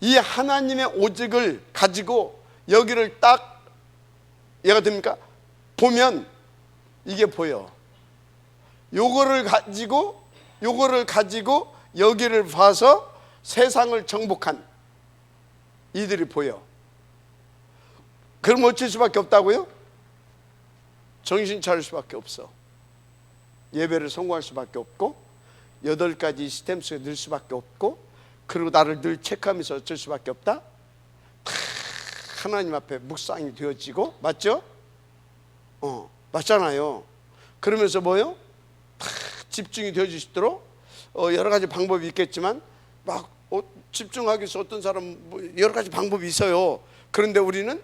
이 하나님의 오직을 가지고 여기를 딱 얘가 됩니까? 보면 이게 보여. 요거를 가지고 여기를 봐서 세상을 정복한 이들이 보여. 그럼 어쩔 수밖에 없다고요? 정신 차릴 수밖에 없어. 예배를 성공할 수밖에 없고 8가지 시스템 속에 늘 수밖에 없고 그리고 나를 늘 체크하면서 어쩔 수밖에 없다. 하나님 앞에 묵상이 되어지고 맞죠? 맞잖아요. 그러면서 뭐요? 집중이 되어지도록 여러 가지 방법이 있겠지만 막 집중하기 위해서 어떤 사람 여러 가지 방법이 있어요. 그런데 우리는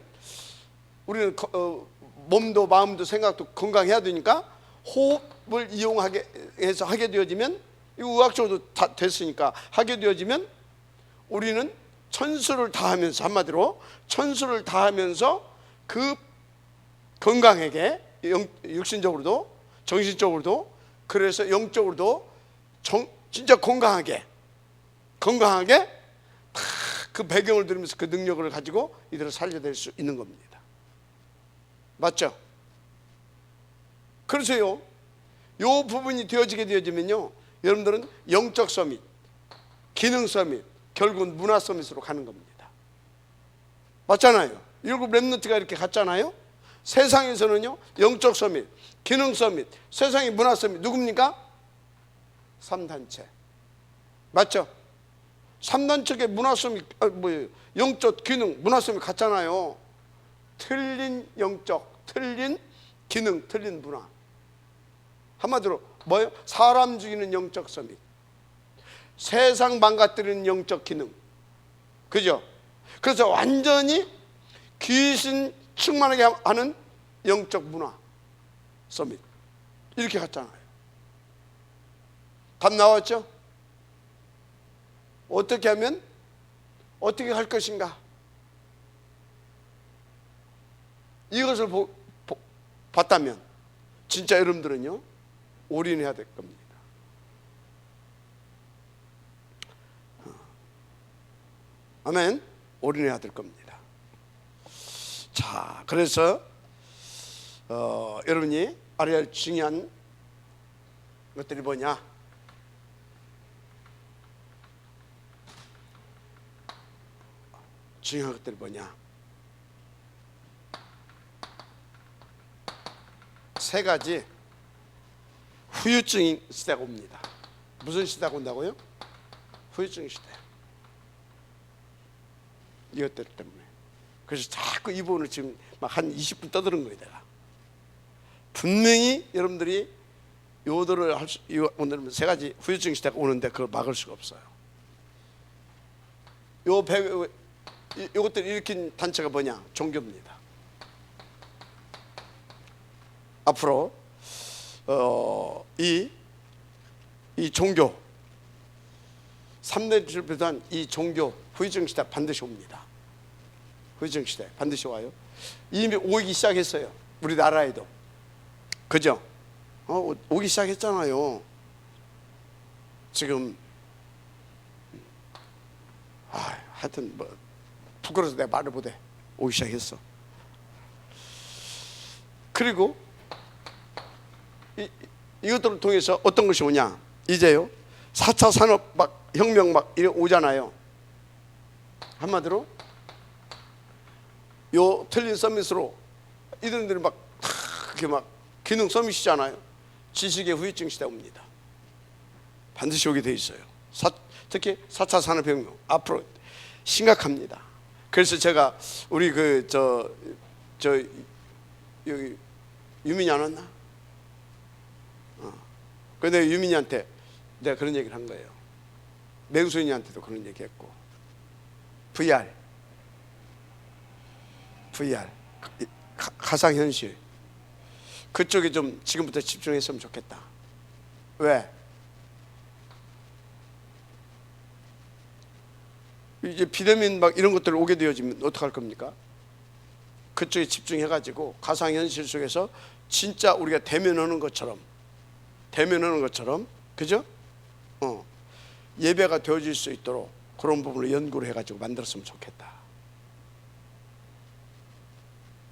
몸도 마음도 생각도 건강해야 되니까 호흡을 이용하게 해서 하게 되어지면 이거 의학적으로도 다 됐으니까 하게 되어지면 우리는 천수를 다하면서 한마디로 천수를 다하면서 그 건강하게 육신적으로도 정신적으로도 그래서 영적으로도 진짜 건강하게 그 배경을 들으면서 그 능력을 가지고 이들을 살려낼 수 있는 겁니다. 맞죠? 그래서요 요 부분이 되어지면요 여러분들은 영적 서밋, 기능 서밋, 결국은 문화 서밋으로 가는 겁니다. 맞잖아요. 일곱 렘넌트가 이렇게 갔잖아요. 세상에서는요 영적 서밋, 기능 서밋, 세상의 문화 서밋 누굽니까? 3단체. 맞죠? 3단체의 문화 서밋, 영적, 기능, 문화 서밋 갔잖아요. 틀린 영적, 틀린 기능, 틀린 문화. 한마디로 뭐예요? 사람 죽이는 영적 서밋, 세상 망가뜨리는 영적 기능. 그죠? 그래서 완전히 귀신 충만하게 하는 영적 문화 서밋 이렇게 갔잖아요. 답 나왔죠? 어떻게 하면 어떻게 할 것인가? 이것을 봤다면 진짜 여러분들은요 올인해야 될 겁니다. 아멘. 올인해야 될 겁니다. 자, 그래서 여러분이 알아야 할 중요한 것들이 뭐냐? 중요한 것들이 뭐냐? 세 가지 후유증 시대가 옵니다. 무슨 시대가 온다고요? 후유증 시대. 이것들 때문에. 그래서 자꾸 이 부분을 지금 막 한 20분 떠드는 거예요, 내가. 분명히 여러분들이 요들을 오늘은 세 가지 후유증 시대가 오는데 그걸 막을 수가 없어요. 요것들 일으킨 단체가 뭐냐? 종교입니다. 앞으로 이 종교 3대를 비롯한 이 종교 후유증 시대 반드시 옵니다. 후유증 시대 반드시 와요. 이미 오기 시작했어요. 우리 나라에도. 그죠? 오기 시작했잖아요. 지금 하여튼 뭐 부끄러워서 내가 말을 못해. 오기 시작했어. 그리고 이것들을 통해서 어떤 것이 오냐? 이제요 4차 산업 막 혁명 막 이래 오잖아요. 한마디로 요 틀린 서밋으로 이들은 막 그렇게 막 기능 서밋이잖아요. 지식의 후유증 시대 옵니다. 반드시 오게 돼 있어요. 특히 4차 산업혁명 앞으로 심각합니다. 그래서 제가 우리 여기 유민이 안 왔나? 근데 유민이한테 내가 그런 얘기를 한 거예요. 맹수인이한테도 그런 얘기했고 VR VR, 가상현실 그쪽에 좀 지금부터 집중했으면 좋겠다. 왜? 이제 비대면 막 이런 것들 오게 되어지면 어떡할 겁니까? 그쪽에 집중해가지고 가상현실 속에서 진짜 우리가 대면하는 것처럼 그죠? 예배가 되어질 수 있도록 그런 부분을 연구를 해가지고 만들었으면 좋겠다.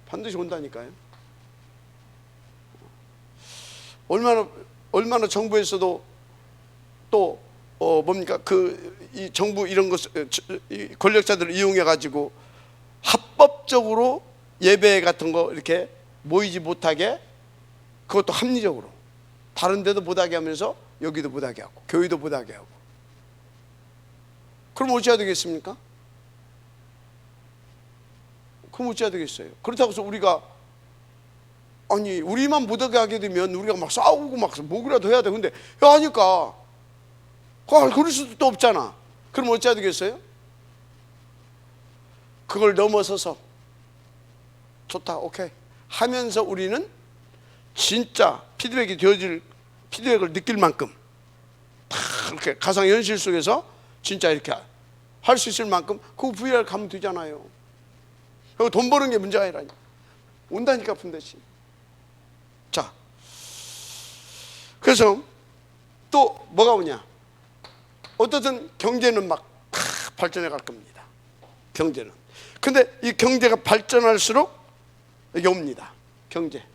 반드시 온다니까요. 얼마나 정부에서도 또 뭡니까 이 정부 이런 것 권력자들을 이용해 가지고 합법적으로 예배 같은 거 이렇게 모이지 못하게, 그것도 합리적으로 다른 데도 못하게 하면서 여기도 못하게 하고 교회도 못하게 하고. 그럼 어찌해야 되겠습니까? 그럼 어찌해야 되겠어요? 그렇다고 해서 우리가 아니 우리만 못하게 하게 되면 우리가 막 싸우고 막 뭐라도 해야 돼. 근데 하니까 그럴 수도 없잖아. 그럼 어찌해야 되겠어요? 그걸 넘어서서 좋다 오케이 하면서 우리는 진짜 피드백을 느낄 만큼 이렇게 가상현실 속에서 진짜 이렇게 할 수 있을 만큼 그 VR 가면 되잖아요. 돈 버는 게 문제가 아니라니까. 온다니까 반드시. 자, 그래서 또 뭐가 오냐? 어떻든 경제는 막 발전해 갈 겁니다. 경제는. 근데 이 경제가 발전할수록 이게 옵니다. 경제.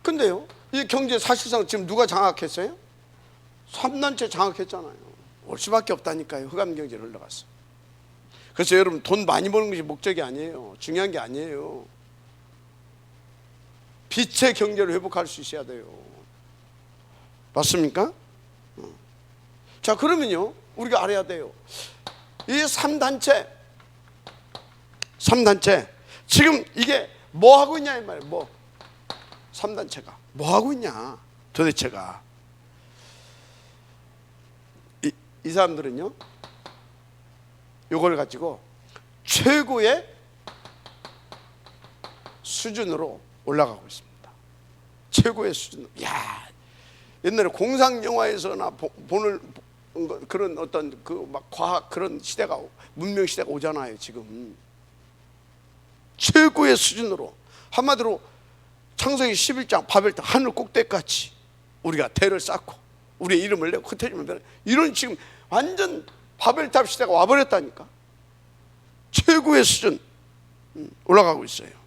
근데요, 이 경제 사실상 지금 누가 장악했어요? 3단체 장악했잖아요. 올 수밖에 없다니까요. 흑암 경제를 흘러갔어. 그래서 여러분 돈 많이 버는 것이 목적이 아니에요. 중요한 게 아니에요. 빛의 경제를 회복할 수 있어야 돼요. 맞습니까? 자, 그러면요 우리가 알아야 돼요. 이 3단체 지금 이게 뭐 하고 있냐 이 말이에요. 뭐 3단체가 뭐 하고 있냐 도대체가. 이 사람들은요 이걸 가지고 최고의 수준으로 올라가고 있습니다. 최고의 수준으로. 야, 옛날에 공상 영화에서나 보는 그런 어떤 그 막 과학 그런 시대가 문명 시대가 오잖아요. 지금 최고의 수준으로, 한마디로 창세기 11장 바벨탑 하늘 꼭대기까지 우리가 대를 쌓고 우리의 이름을 내고 흩어지면 되는 이런 지금 완전 바벨탑 시대가 와버렸다니까. 최고의 수준 올라가고 있어요.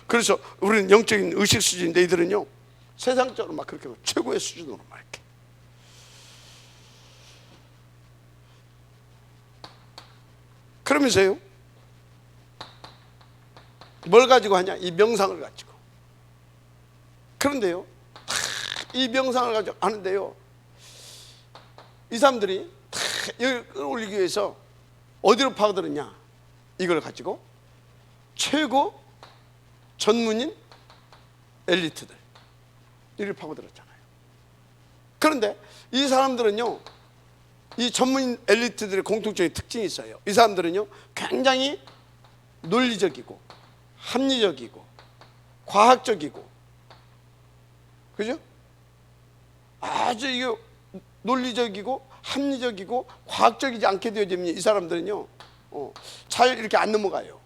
그래서 우리는 영적인 의식 수준인데 이들은요 세상적으로 막 그렇게 최고의 수준으로 막 이렇게. 그러면서요 뭘 가지고 하냐? 이 명상을 가지고. 그런데요 이 명상을 가지고 하는데요 이 사람들이 여기 끌어올리기 위해서 어디로 파고들었냐? 이걸 가지고 최고 전문인 엘리트들 이를 파고들었잖아요. 그런데 이 사람들은요 이 전문인 엘리트들의 공통적인 특징이 있어요. 이 사람들은요 굉장히 논리적이고 합리적이고 과학적이고, 그죠? 아주 이게 논리적이고 합리적이고 과학적이지 않게 되어지면 이 사람들은요 잘 이렇게 안 넘어가요.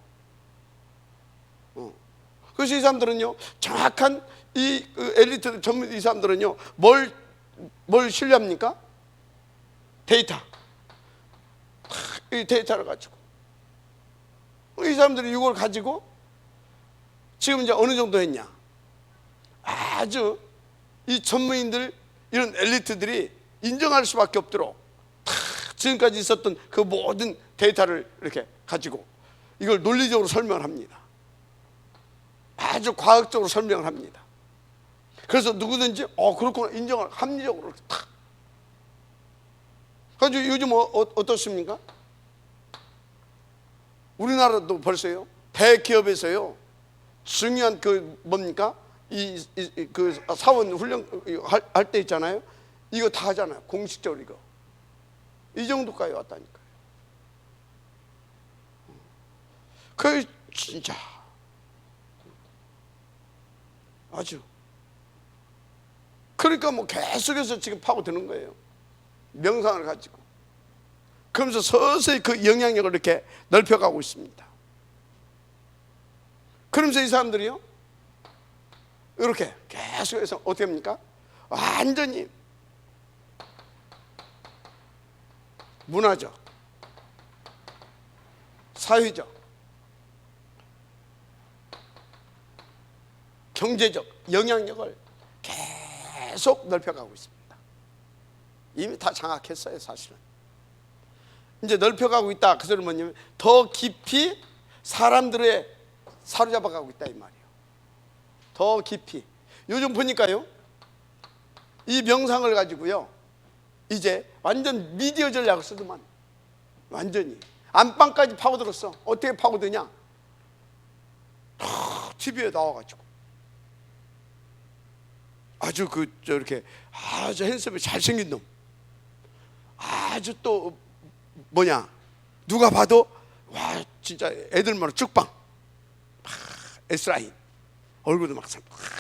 그래서 이 사람들은요 정확한 이 엘리트 전문 이 사람들은요 뭘 신뢰합니까? 데이터. 이 데이터를 가지고 이 사람들이 이걸 가지고 지금 이제 어느 정도 했냐? 아주 이 전문인들 이런 엘리트들이 인정할 수밖에 없도록 지금까지 있었던 그 모든 데이터를 이렇게 가지고 이걸 논리적으로 설명을 합니다. 아주 과학적으로 설명을 합니다. 그래서 누구든지 그렇구나 인정을 합리적으로 탁. 그래서 요즘 어떻습니까? 우리나라도 벌써요 대기업에서요 중요한 그 뭡니까 그 사원 훈련 할 때 있잖아요. 이거 다 하잖아요. 공식적으로 이거 이 정도까지 왔다니까요. 그 진짜 아주, 그러니까 뭐 계속해서 지금 파고드는 거예요. 명상을 가지고. 그러면서 서서히 그 영향력을 이렇게 넓혀가고 있습니다. 그러면서 이 사람들이요, 이렇게 계속해서 어떻게 합니까? 완전히 문화적, 사회적, 경제적 영향력을 계속 넓혀가고 있습니다. 이미 다 장악했어요. 사실은 이제 넓혀가고 있다. 그 소리는 뭐냐면 더 깊이 사람들의 사로잡아가고 있다 이 말이에요. 더 깊이. 요즘 보니까요, 이 명상을 가지고요 이제 완전 미디어 전략을 쓰더만. 완전히 안방까지 파고들었어. 어떻게 파고드냐? TV에 나와가지고 아주 이렇게 아주 핸섬에 잘생긴 놈, 아주 또 뭐냐, 누가 봐도 와 진짜 애들만 쭉방, S라인, 얼굴도 막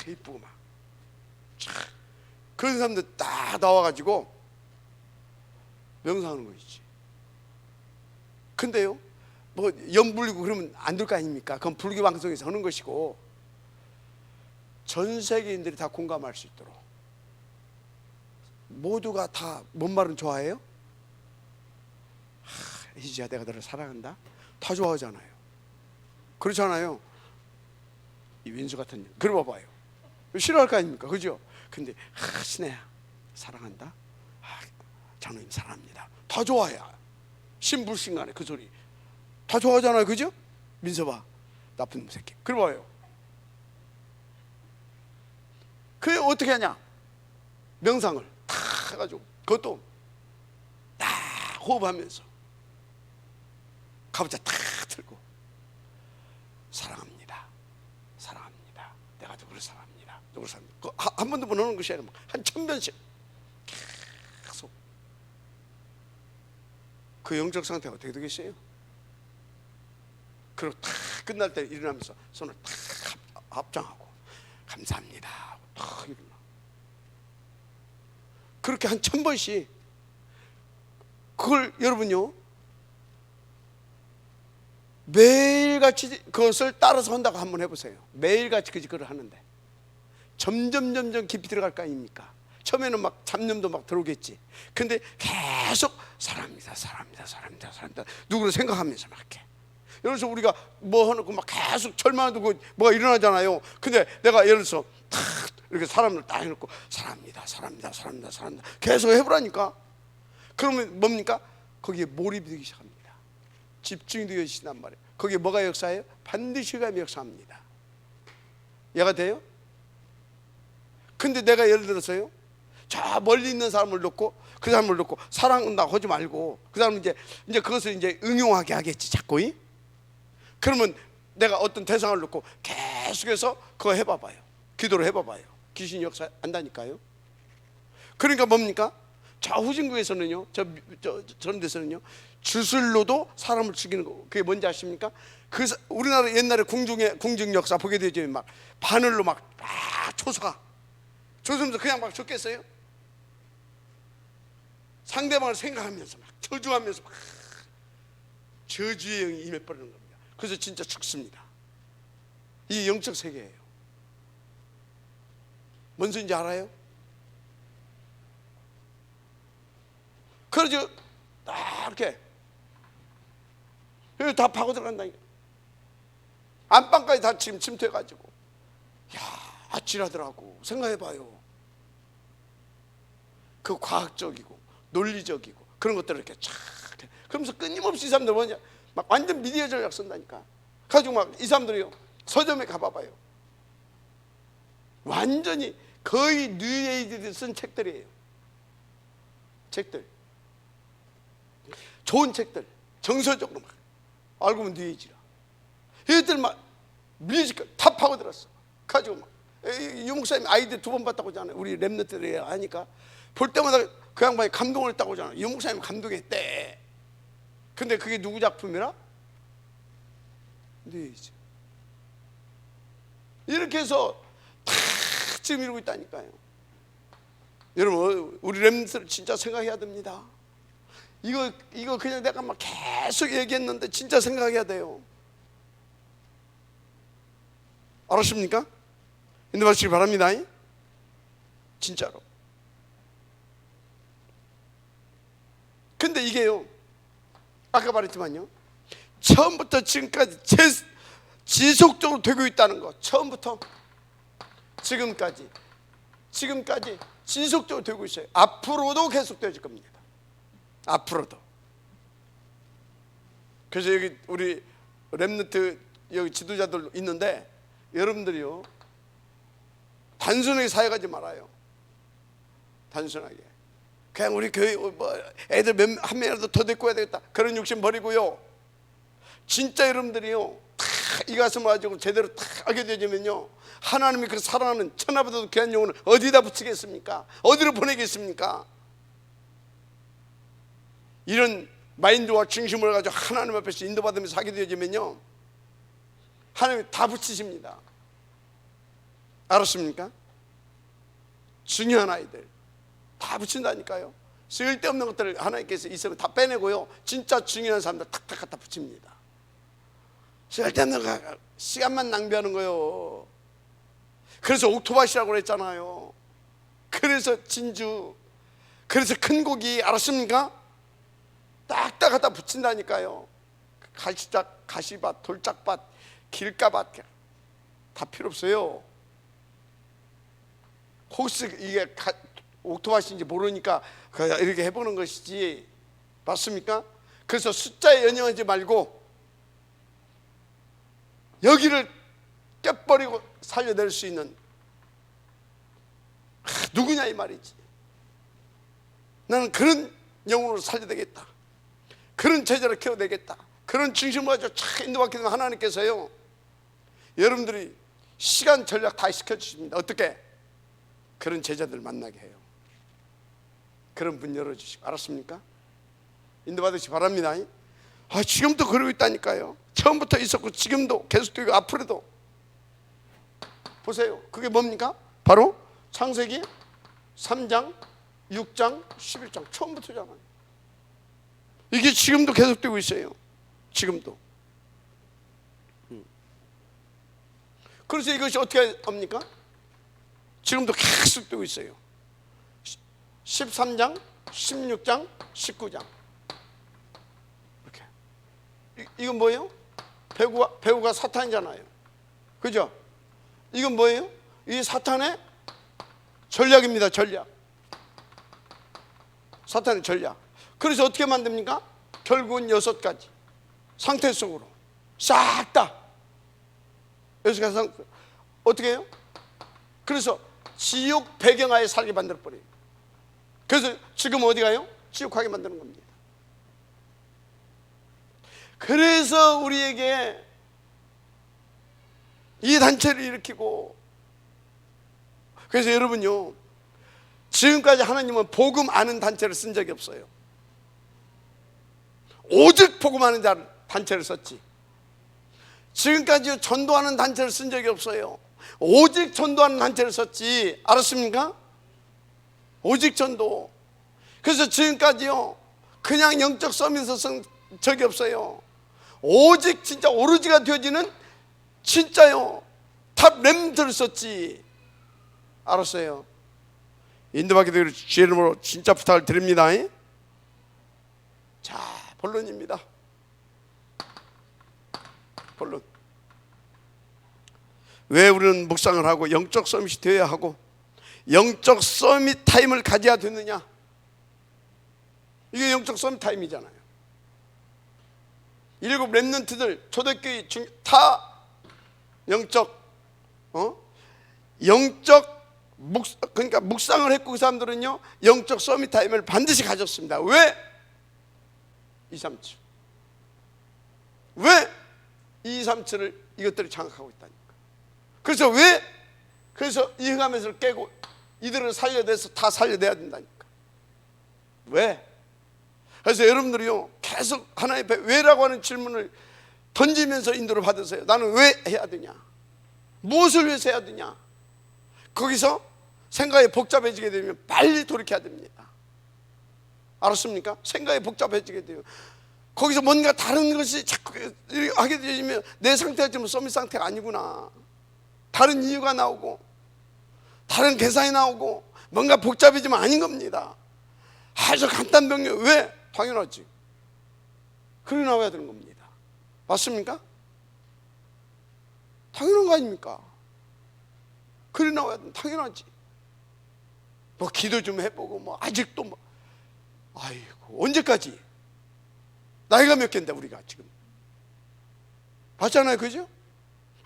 이쁘고 막 그런 사람들 딱 나와가지고 명상하는 것이지. 근데요, 뭐 염불리고 그러면 안 될 거 아닙니까? 그건 불교 방송에서 하는 것이고, 전 세계인들이 다 공감할 수 있도록 모두가 다 뭔 말은 좋아해요? 희지야 내가 너를 사랑한다, 다 좋아하잖아요. 그렇잖아요. 이 윈수 같은 년, 그래 봐봐요. 싫어할 거 아닙니까? 그죠? 근데 신혜야 사랑한다, 장로님 사랑합니다, 다 좋아해. 신불신간에 그 소리 다 좋아하잖아요. 그죠? 민서봐 나쁜 놈 새끼, 그래 봐요. 그게 어떻게 하냐? 명상을 탁 해가지고 그것도 딱 호흡하면서 가부좌 탁 들고 사랑합니다, 사랑합니다, 내가 누구를 사랑합니다, 누구를 사랑합니다. 한 번도 못 하는 것이 아니라 한 1000번씩 계속. 그 영적 상태가 어떻게 되겠어요? 그리고 탁 끝날 때 일어나면서 손을 탁 합장하고 감사합니다 하고 탁 일어나. 그렇게 한 1000번씩. 그걸 여러분요 매일같이 그것을 따라서 한다고 한번 해보세요. 매일같이 그걸 하는데 점점 깊이 들어갈 거 아닙니까? 처음에는 막 잡념도 막 들어오겠지. 근데 계속 사랑합니다, 사랑합니다, 사랑합니다, 사랑합니다, 누구를 생각하면서 막 이렇게. 그래서 우리가 뭐 해놓고 막 계속 절망하고 뭐가 일어나잖아요. 근데 내가 예를 들어서 탁 이렇게 사람을 딱 해놓고 사랑합니다, 사랑합니다, 사랑합니다, 사랑합니다 계속 해보라니까. 그러면 뭡니까? 거기에 몰입이 되기 시작합니다. 집중이 되어진단 말이에요. 거기에 뭐가 역사해요? 반드시 가 역사합니다. 이해가 돼요? 근데 내가 예를 들어서요, 저 멀리 있는 사람을 놓고 그 사람을 놓고 사랑한다고 하지 말고 그 사람은 이제 그것을 이제 응용하게 하겠지 자꾸. 그러면 내가 어떤 대상을 놓고 계속해서 그거 해봐봐요. 기도를 해봐봐요. 귀신 역사 안다니까요. 그러니까 뭡니까? 저 후진국에서는요, 저런 데서는요, 주술로도 사람을 죽이는 거. 그게 뭔지 아십니까? 우리나라 옛날에 궁중 역사 보게 되죠. 막 바늘로 막 초사 조선에서 그냥 막 죽겠어요? 상대방을 생각하면서 막 저주하면서 막 저주의 영이 임해버리는 겁니다. 그래서 진짜 죽습니다. 이게 영적 세계예요. 뭔 소리인지 알아요? 그러죠. 이렇게 다 파고 들어간다니까. 안방까지 다 지금 침투해가지고 아찔하더라고. 생각해봐요. 그 과학적이고 논리적이고 그런 것들을 이렇게 쫙 그러면서 끊임없이 이 사람들 뭐냐 막 완전 미디어 전략 쓴다니까. 가지고 막 이 사람들이요 서점에 가봐봐요. 완전히 거의 뉴에이지들이 쓴 책들이에요. 책들, 좋은 책들, 정서적으로 막 알고 보면 뉴에이지라. 얘들 막 뮤지컬 다 파고들었어. 가지고 막 유 목사님 아이들 2번 봤다고 하잖아요. 우리 랩너들이 하니까 볼 때마다 그 양반이 감동을 했다고 하잖아요. 유 목사님 감동했대. 근데 그게 누구 작품이라? 네. 이렇게 해서 다 지금 이러고 있다니까요. 여러분, 우리 렘넌트를 진짜 생각해야 됩니다. 이거 그냥 내가 막 계속 얘기했는데 진짜 생각해야 돼요. 알았습니까? 인도하시기 바랍니다. 진짜로. 근데 이게요, 아까 말했지만요, 처음부터 지금까지 지속적으로 되고 있다는 거. 처음부터 지금까지 지속적으로 되고 있어요. 앞으로도 계속되어질 겁니다. 앞으로도. 그래서 여기 우리 렘넌트 여기 지도자들 있는데, 여러분들이요, 단순하게 사역하지 말아요. 단순하게 그냥 우리 교회 뭐 애들 한 명이라도 더 데리고 와야 되겠다, 그런 욕심 버리고요, 진짜 여러분들이요 다 이 가슴을 가지고 제대로 다 하게 되면요, 하나님이 그 사랑하는 천하보다도 귀한 영혼을 어디다 붙이겠습니까? 어디로 보내겠습니까? 이런 마인드와 중심을 가지고 하나님 앞에서 인도받으면서 하게 되면요, 하나님이 다 붙이십니다. 알았습니까? 중요한 아이들 다 붙인다니까요. 쓸데없는 것들을 하나님께서 있으면 다 빼내고요, 진짜 중요한 사람들 탁탁 갖다 붙입니다. 쓸데없는 거 시간만 낭비하는 거요. 그래서 옥토바시라고 그랬잖아요. 그래서 진주, 그래서 큰 고기, 알았습니까? 딱딱 갖다 붙인다니까요. 가시작, 가시밭, 돌짝밭, 길가밭 다 필요 없어요. 혹시 이게 옥토바시인지 모르니까 이렇게 해보는 것이지, 맞습니까? 그래서 숫자에 연연하지 말고 여기를 깨버리고 살려낼 수 있는 누구냐 이 말이지. 나는 그런 영혼으로 살려되겠다, 그런 제자를 키워내겠다, 그런 중심을 가지고 차 인도받게 되면 하나님께서요, 여러분들이 시간 전략 다 시켜주십니다. 어떻게? 그런 제자들 만나게 해요. 그런 문 열어주시고, 알았습니까? 인도받으시기 바랍니다. 지금도 그러고 있다니까요. 처음부터 있었고 지금도 계속되고 앞으로도. 보세요, 그게 뭡니까? 바로 창세기 3장, 6장, 11장 처음부터잖아요. 이게 지금도 계속되고 있어요. 지금도. 그래서 이것이 어떻게 합니까? 지금도 계속되고 있어요. 13장, 16장, 19장 이렇게. 이건 뭐예요? 배우가 사탄이잖아요. 그죠? 이건 뭐예요? 이 사탄의 전략입니다. 전략. 사탄의 전략. 그래서 어떻게 만듭니까? 결국은 6가지 상태 속으로 싹 다 6가지 상태. 어떻게 해요? 그래서 지옥 배경하에 살게 만들어버려요. 그래서 지금 어디 가요? 지옥하게 만드는 겁니다. 그래서 우리에게 이 단체를 일으키고, 그래서 여러분요, 지금까지 하나님은 복음 아는 단체를 쓴 적이 없어요. 오직 복음 아는 단체를 썼지. 지금까지 전도하는 단체를 쓴 적이 없어요. 오직 전도하는 단체를 썼지. 알았습니까? 오직 전도. 그래서 지금까지요, 그냥 영적 서밋을 쓴 적이 없어요. 오직 진짜 오로지가 되어지는 진짜요 탑 렘넌트를 썼지. 알았어요? 인도받게 되기를 주의 이름으로 진짜 부탁을 드립니다. 자, 본론입니다. 본론. 왜 우리는 묵상을 하고 영적 서밋이 되어야 하고 영적 서밋 타임을 가져야 되느냐? 이게 영적 서밋 타임이잖아요. 7 렘넌트들 초대교회 다 영적 그러니까 묵상을 했고, 그 사람들은요 영적 서밋 타임을 반드시 가졌습니다. 왜? 237. 왜? 237을 이것들이 장악하고 있다니까. 그래서 왜? 그래서 이 흑암에서 깨고 이들을 살려내서 다 살려내야 된다니까. 왜? 그래서 여러분들이요 계속 하나님 앞에 왜라고 하는 질문을 던지면서 인도를 받으세요. 나는 왜 해야 되냐? 무엇을 위해서 해야 되냐? 거기서 생각이 복잡해지게 되면 빨리 돌이켜야 됩니다. 알았습니까? 생각이 복잡해지게 돼요. 거기서 뭔가 다른 것이 자꾸 하게 되면 내 상태가 지금 서밋 상태가 아니구나, 다른 이유가 나오고 다른 계산이 나오고 뭔가 복잡해지면 아닌 겁니다. 아주 간단 병력. 왜? 당연하지. 그래 나와야 되는 겁니다. 맞습니까? 당연한 거 아닙니까? 그래 나와야 돼. 당연하지. 뭐 기도 좀 해보고 뭐 아직도 뭐 아이고 언제까지? 나이가 몇 개인데 우리가 지금 맞잖아요, 그죠?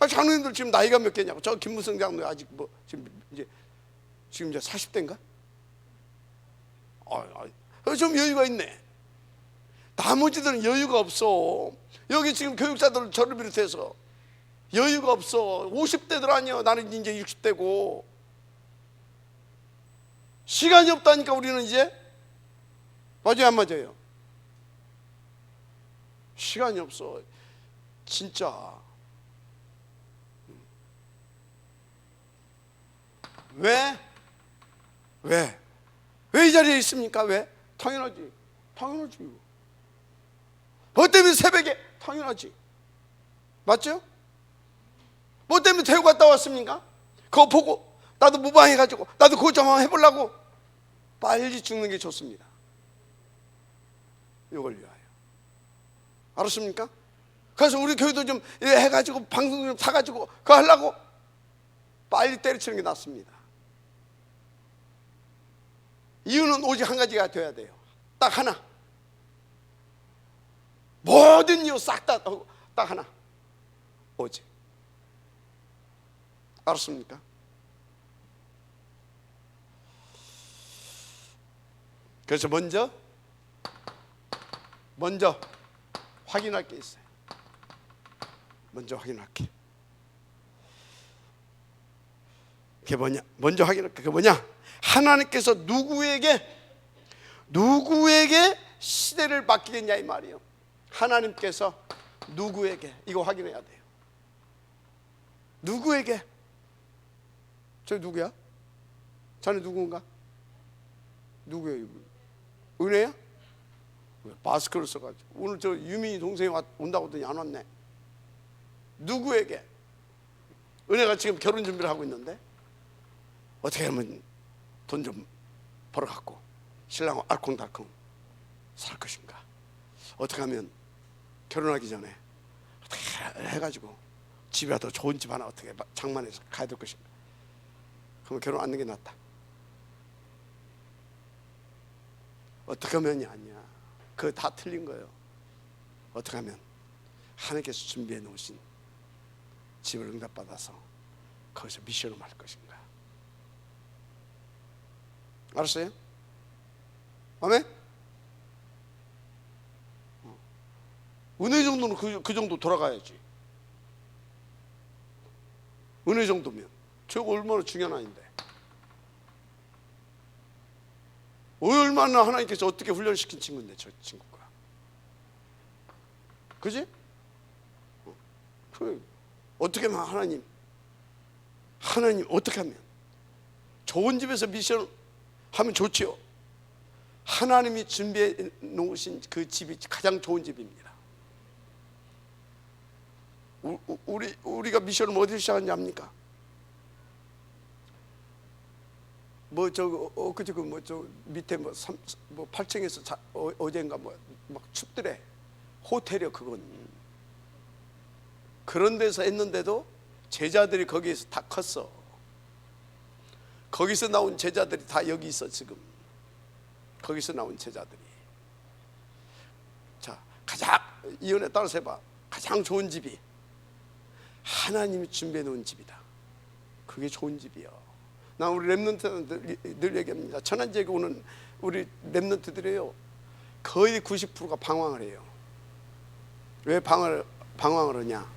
장로님들 지금 나이가 몇 개냐고. 저 김무성 장로 아직 뭐 지금 이제 40대인가? 좀 여유가 있네. 나머지들은 여유가 없어. 여기 지금 교육자들 저를 비롯해서 여유가 없어. 50대들 아니야. 나는 이제 60대고 시간이 없다니까. 우리는 이제 맞아요, 안 맞아요? 시간이 없어 진짜. 왜 이 자리에 있습니까? 왜? 당연하지. 뭐 때문에 새벽에? 당연하지. 맞죠? 뭐 때문에 대구 갔다 왔습니까? 그거 보고 나도 무방해가지고 나도 그거 좀 한번 해보려고. 빨리 죽는 게 좋습니다. 이걸 위하여. 알았습니까? 그래서 우리 교회도 좀 해가지고 방송 좀 사가지고 그거 하려고 빨리 때려치는 게 낫습니다. 이유는 오직 한 가지가 돼야 돼요. 딱 하나. 모든 이유 싹 다 딱 하나. 오직. 알았습니까? 그래서 먼저 확인할 게 있어요. 먼저 확인할 게. 그게 뭐냐? 먼저 확인할 게 뭐냐? 하나님께서 누구에게 시대를 맡기겠냐 이 말이에요. 하나님께서 누구에게, 이거 확인해야 돼요. 누구에게? 저 누구야? 자네 누구인가? 누구예요? 은혜야? 왜 마스크를 써가지고. 오늘 저 유민이 동생이 온다고 하더니 안 왔네. 누구에게? 은혜가 지금 결혼 준비를 하고 있는데 어떻게 하면 돈 좀 벌어갖고 신랑과 알콩달콩 살 것인가? 어떻게 하면 결혼하기 전에 어떻게 해가지고 집이라도 좋은 집 하나 어떻게 장만해서 가야 될 것인가? 그러면 결혼 안 하는 게 낫다. 어떻게 하면이 아니야. 그거 다 틀린 거예요. 어떻게 하면 하나님께서 준비해 놓으신 집을 응답받아서 거기서 미션을 할 것인가? 알았어요? 아멘? 은혜 정도는 그 정도 돌아가야지. 은혜 정도면 저거 얼마나 중요한 아인데. 얼마나 하나님께서 어떻게 훈련시킨 친구인데 저 친구가. 그지? 어떻게 하면 하나님 어떻게 하면 좋은 집에서 미션 하면 좋지요. 하나님이 준비해 놓으신 그 집이 가장 좋은 집입니다. 우리가 미션을 뭐 어디서 시작하는지 압니까? 뭐 그저 뭐 저 밑에 뭐 8층에서 어젠가 뭐 막 춥더래. 호텔이요 그건. 그런 데서 했는데도 제자들이 거기에서 다 컸어. 거기서 나온 제자들이 다 여기 있어 지금. 거기서 나온 제자들이. 자, 가장 이혼에 따라서 해봐. 가장 좋은 집이 하나님이 준비해 놓은 집이다. 그게 좋은 집이요. 나 우리 랩런트들 늘 얘기합니다. 천안지역에 오는 우리 랩런트들이에요. 거의 90%가 방황을 해요. 왜 방황을 하냐?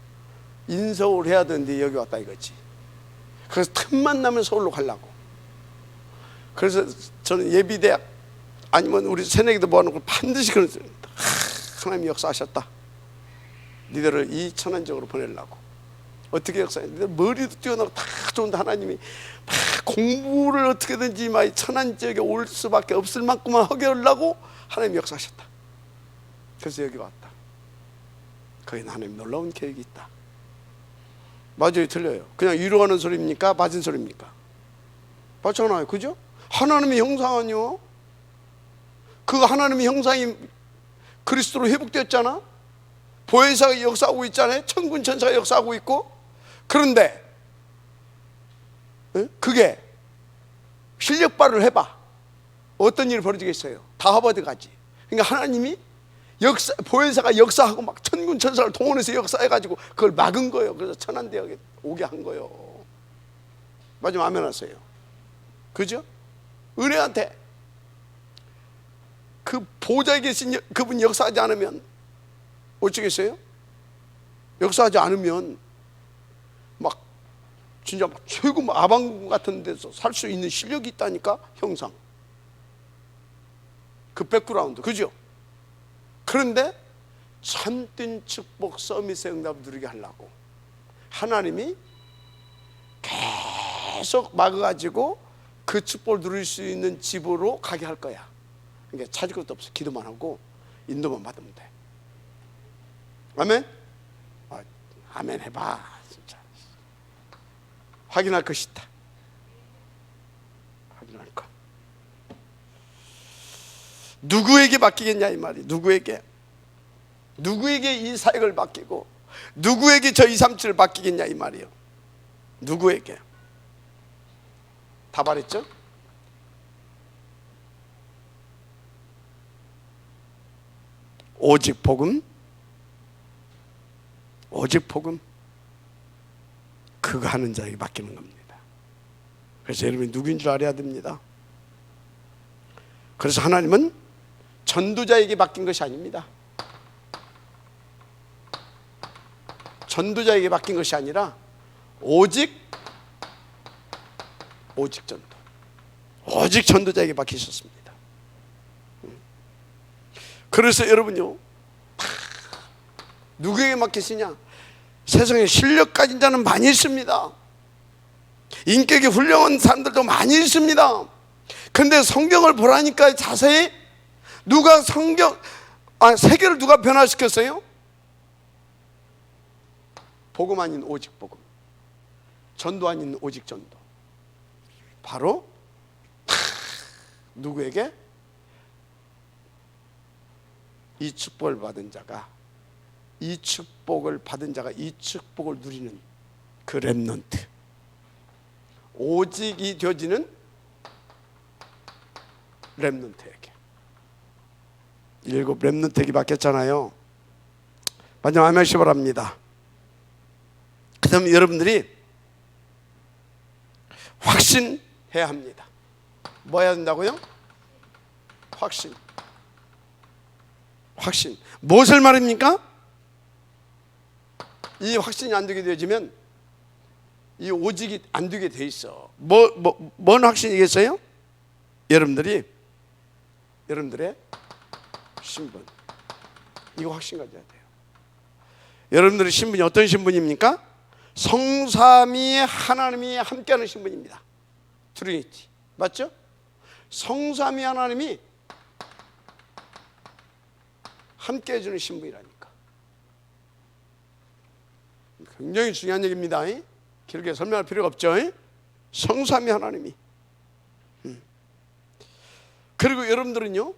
인서울 해야 되는데 여기 왔다 이거지. 그래서 틈만 나면 서울로 가려고. 그래서 저는 예비대학 아니면 우리 새내기도 모아놓고 반드시 그런 하나님이 역사하셨다. 니들을 이 천한적으로 보내려고. 어떻게 역사해? 니들 머리도 뛰어나고 다 좋은데 하나님이 막 공부를 어떻게든지 막 천한지역에 올 수밖에 없을 만큼만 하게 하려고 하나님이 역사하셨다. 그래서 여기 왔다. 거기는 하나님 놀라운 계획이 있다. 맞아요, 틀려요? 그냥 위로하는 소리입니까? 맞은 소리입니까? 맞잖아요, 그죠? 하나님의 형상 아니요? 그 하나님의 형상이 그리스도로 회복되었잖아. 보혜사가 역사하고 있잖아요. 천군 천사가 역사하고 있고. 그런데 그게 실력 발휘를 해봐. 어떤 일이 벌어지겠어요? 다 하버드 가지. 그러니까 하나님이 보혜사가 역사하고 막 천군 천사를 동원해서 역사해가지고 그걸 막은 거예요. 그래서 천한대역에 오게 한 거예요. 마지막 아멘 하세요. 그죠? 은혜한테 그 보좌에 계신 그분이 역사하지 않으면 어쩌겠어요? 역사하지 않으면 막 진짜 막 최고 아방궁 같은 데서 살 수 있는 실력이 있다니까. 형상, 그 백그라운드, 그죠? 그런데 참된 축복 서밋의 응답을 누리게 하려고 하나님이 계속 막아가지고 그 축복을 누릴 수 있는 집으로 가게 할 거야. 그러니까 찾을 것도 없어. 기도만 하고 인도만 받으면 돼. 아멘? 아멘 해봐. 진짜 확인할 것이다. 확인할 것. 누구에게 맡기겠냐 이 말이. 누구에게 이 사역을 맡기고 누구에게 저 237을 맡기겠냐 이 말이요. 누구에게? 다 말했죠? 오직 복음, 오직 복음, 그거 하는 자에게 맡기는 겁니다. 그래서 여러분이 누구인 줄 알아야 됩니다. 그래서 하나님은 전도자에게 맡긴 것이 아닙니다. 전도자에게 맡긴 것이 아니라 오직 전도, 오직 전도자에게 맡기셨습니다. 그래서 여러분요, 누구에게 맡기시냐? 세상에 실력 가진 자는 많이 있습니다. 인격이 훌륭한 사람들도 많이 있습니다. 근데 성경을 보라니까 자세히 누가 세계를 누가 변화시켰어요? 복음 아닌 오직 복음, 전도 아닌 오직 전도. 바로 누구에게? 이 축복을 받은 자가, 이 축복을 받은 자가 이 축복을 누리는 그 렘넌트, 오직이 되어지는 렘넌트에게. 7 렘넌트에게 맡겼잖아요. 마지막 아멘 하시기 바랍니다. 그 다음에 여러분들이 확신해야 합니다. 뭐 해야 된다고요? 확신. 무엇을 말입니까? 이 확신이 안 되게 되어지면 이 오직이 안 되게 돼 있어. 뭔 확신이겠어요? 여러분들의 신분, 이거 확신 가져야 돼요. 여러분들의 신분이 어떤 신분입니까? 성삼위 하나님이 함께하는 신분입니다. 트리니티, 맞죠? 성삼위 하나님이 함께 해주는 신분이라니까. 굉장히 중요한 얘기입니다. 길게 설명할 필요가 없죠. 성삼위 하나님이. 그리고 여러분들은요,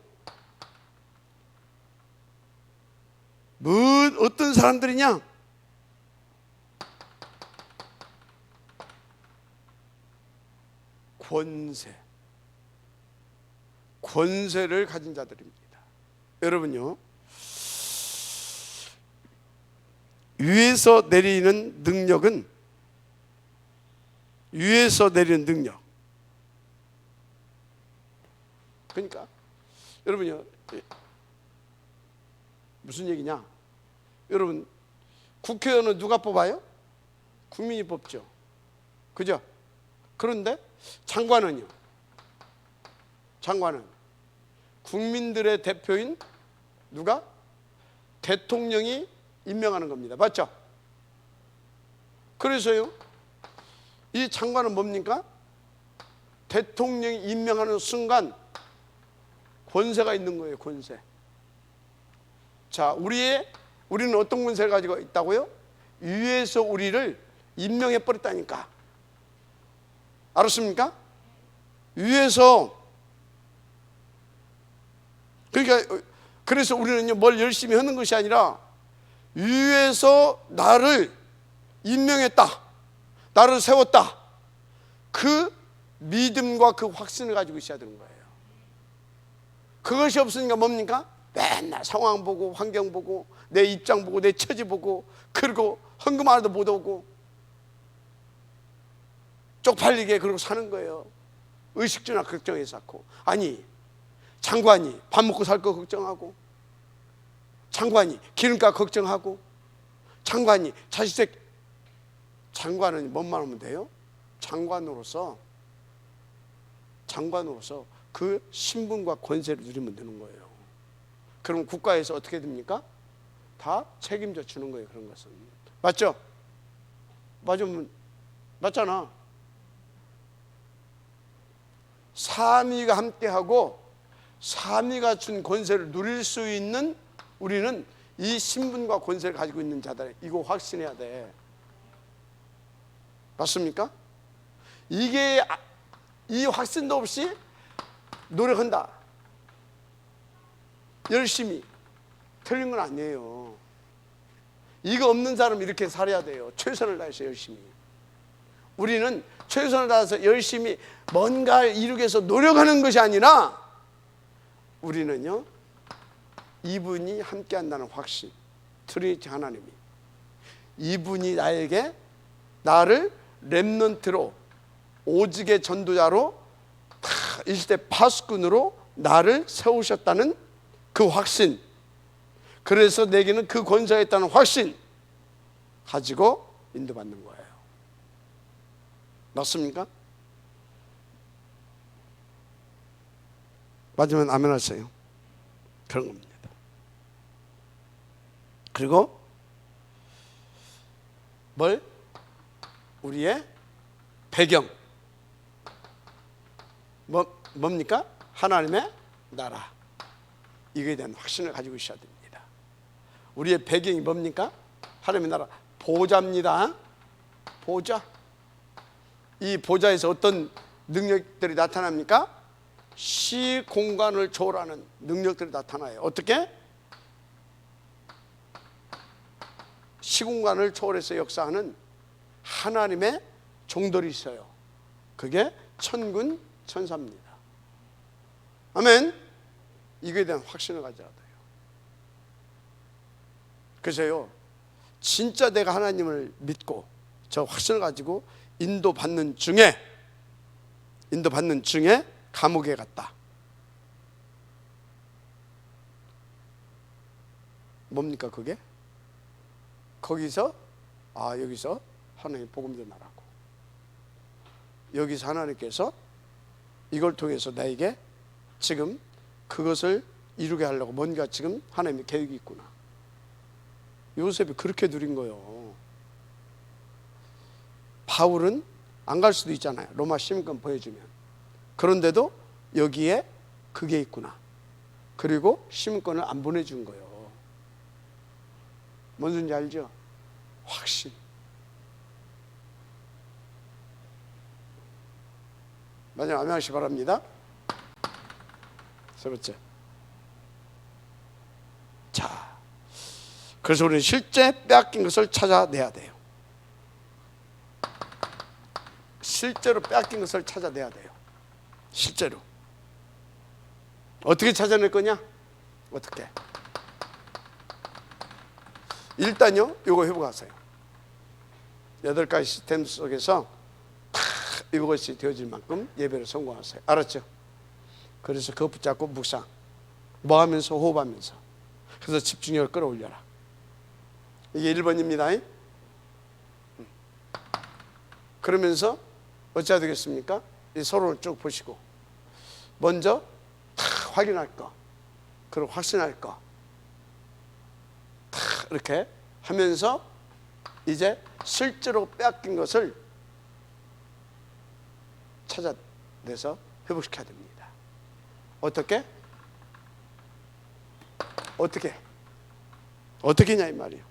어떤 사람들이냐? 권세를 가진 자들입니다. 여러분요, 위에서 내리는 능력은, 위에서 내리는 능력, 그러니까 여러분요, 무슨 얘기냐? 여러분, 국회의원은 누가 뽑아요? 국민이 뽑죠. 그죠? 그런데 장관은요? 장관은 국민들의 대표인 누가? 대통령이 임명하는 겁니다. 맞죠? 그래서요, 이 장관은 뭡니까? 대통령이 임명하는 순간 권세가 있는 거예요. 권세. 자, 우리는 어떤 권세를 가지고 있다고요? 위에서 우리를 임명해 버렸다니까. 알았습니까? 위에서. 그러니까 그래서 우리는요, 뭘 열심히 하는 것이 아니라 위에서 나를 임명했다, 나를 세웠다, 그 믿음과 그 확신을 가지고 있어야 되는 거예요. 그것이 없으니까 뭡니까? 맨날 상황 보고 환경 보고 내 입장 보고 내 처지 보고, 그리고 헌금 하나도 못 오고 쪽팔리게 그러고 사는 거예요. 의식주나 걱정해서 쌓고. 아니, 장관이 밥 먹고 살 거 걱정하고, 장관이 기름값 걱정하고, 장관이 자식들. 장관은 뭔만 하면 돼요? 장관으로서 그 신분과 권세를 누리면 되는 거예요. 그럼 국가에서 어떻게 됩니까? 다 책임져 주는 거예요. 그런 것은. 맞죠? 맞잖아. 삼위가 함께하고 삼위가 준 권세를 누릴 수 있는, 우리는 이 신분과 권세를 가지고 있는 자들, 이거 확신해야 돼. 맞습니까? 이게, 이 확신도 없이 노력한다, 열심히, 틀린 건 아니에요. 이거 없는 사람은 이렇게 살아야 돼요. 최선을 다해서 열심히. 우리는 최선을 다해서 열심히 뭔가를 이루기 위해서 노력하는 것이 아니라, 우리는요, 이분이 함께 한다는 확신, 트리니티 하나님이, 이분이 나를 렘넌트로, 오직의 전도자로, 일시대 파수꾼으로 나를 세우셨다는 그 확신, 그래서 내게는 그 권세가 있다는 확신 가지고 인도받는 거예요. 맞습니까? 맞으면 아멘 하세요. 그런 겁니다. 그리고 우리의 배경, 뭡니까? 하나님의 나라, 이거에 대한 확신을 가지고 있어야 됩니다. 우리의 배경이 뭡니까? 하나님의 나라, 보좌입니다. 보좌. 이 보좌에서 어떤 능력들이 나타납니까? 시공간을 초월하는 능력들이 나타나요. 어떻게? 시공간을 초월해서 역사하는 하나님의 종들이 있어요. 그게 천군 천사입니다. 아멘. 이거에 대한 확신을 가져야 돼요. 그래서요, 진짜 내가 하나님을 믿고 저 확신을 가지고 인도받는 중에 감옥에 갔다. 뭡니까 그게? 거기서 여기서 하나님 복음 전하라고, 여기서 하나님께서 이걸 통해서 나에게 지금 그것을 이루게 하려고 뭔가 지금 하나님의 계획이 있구나. 요셉이 그렇게 누린 거예요. 바울은 안 갈 수도 있잖아요. 로마 시민권 보여주면. 그런데도 여기에 그게 있구나. 그리고 시민권을 안 보내준 거예요. 뭔 소리인지 알죠? 확신. 마지막 아멘하시기 바랍니다. 세 번째. 자, 그래서 우리는 실제 빼앗긴 것을 찾아내야 돼요. 실제로 빼앗긴 것을 찾아내야 돼요. 실제로. 어떻게 찾아낼 거냐? 어떻게? 일단요, 이거 해보고 가세요. 8가지 시스템 속에서 이것이 되어질 만큼 예배를 성공하세요. 알았죠? 그래서 그거 붙잡고 묵상, 뭐 하면서? 호흡하면서. 그래서 집중력을 끌어올려라. 이게 1번입니다. 그러면서 어찌해야 되겠습니까? 서로를 쭉 보시고 먼저 확인할 거, 그리고 확신할 거, 이렇게 하면서 이제 실제로 빼앗긴 것을 찾아내서 회복시켜야 됩니다. 어떻게? 어떻게냐 이 말이에요.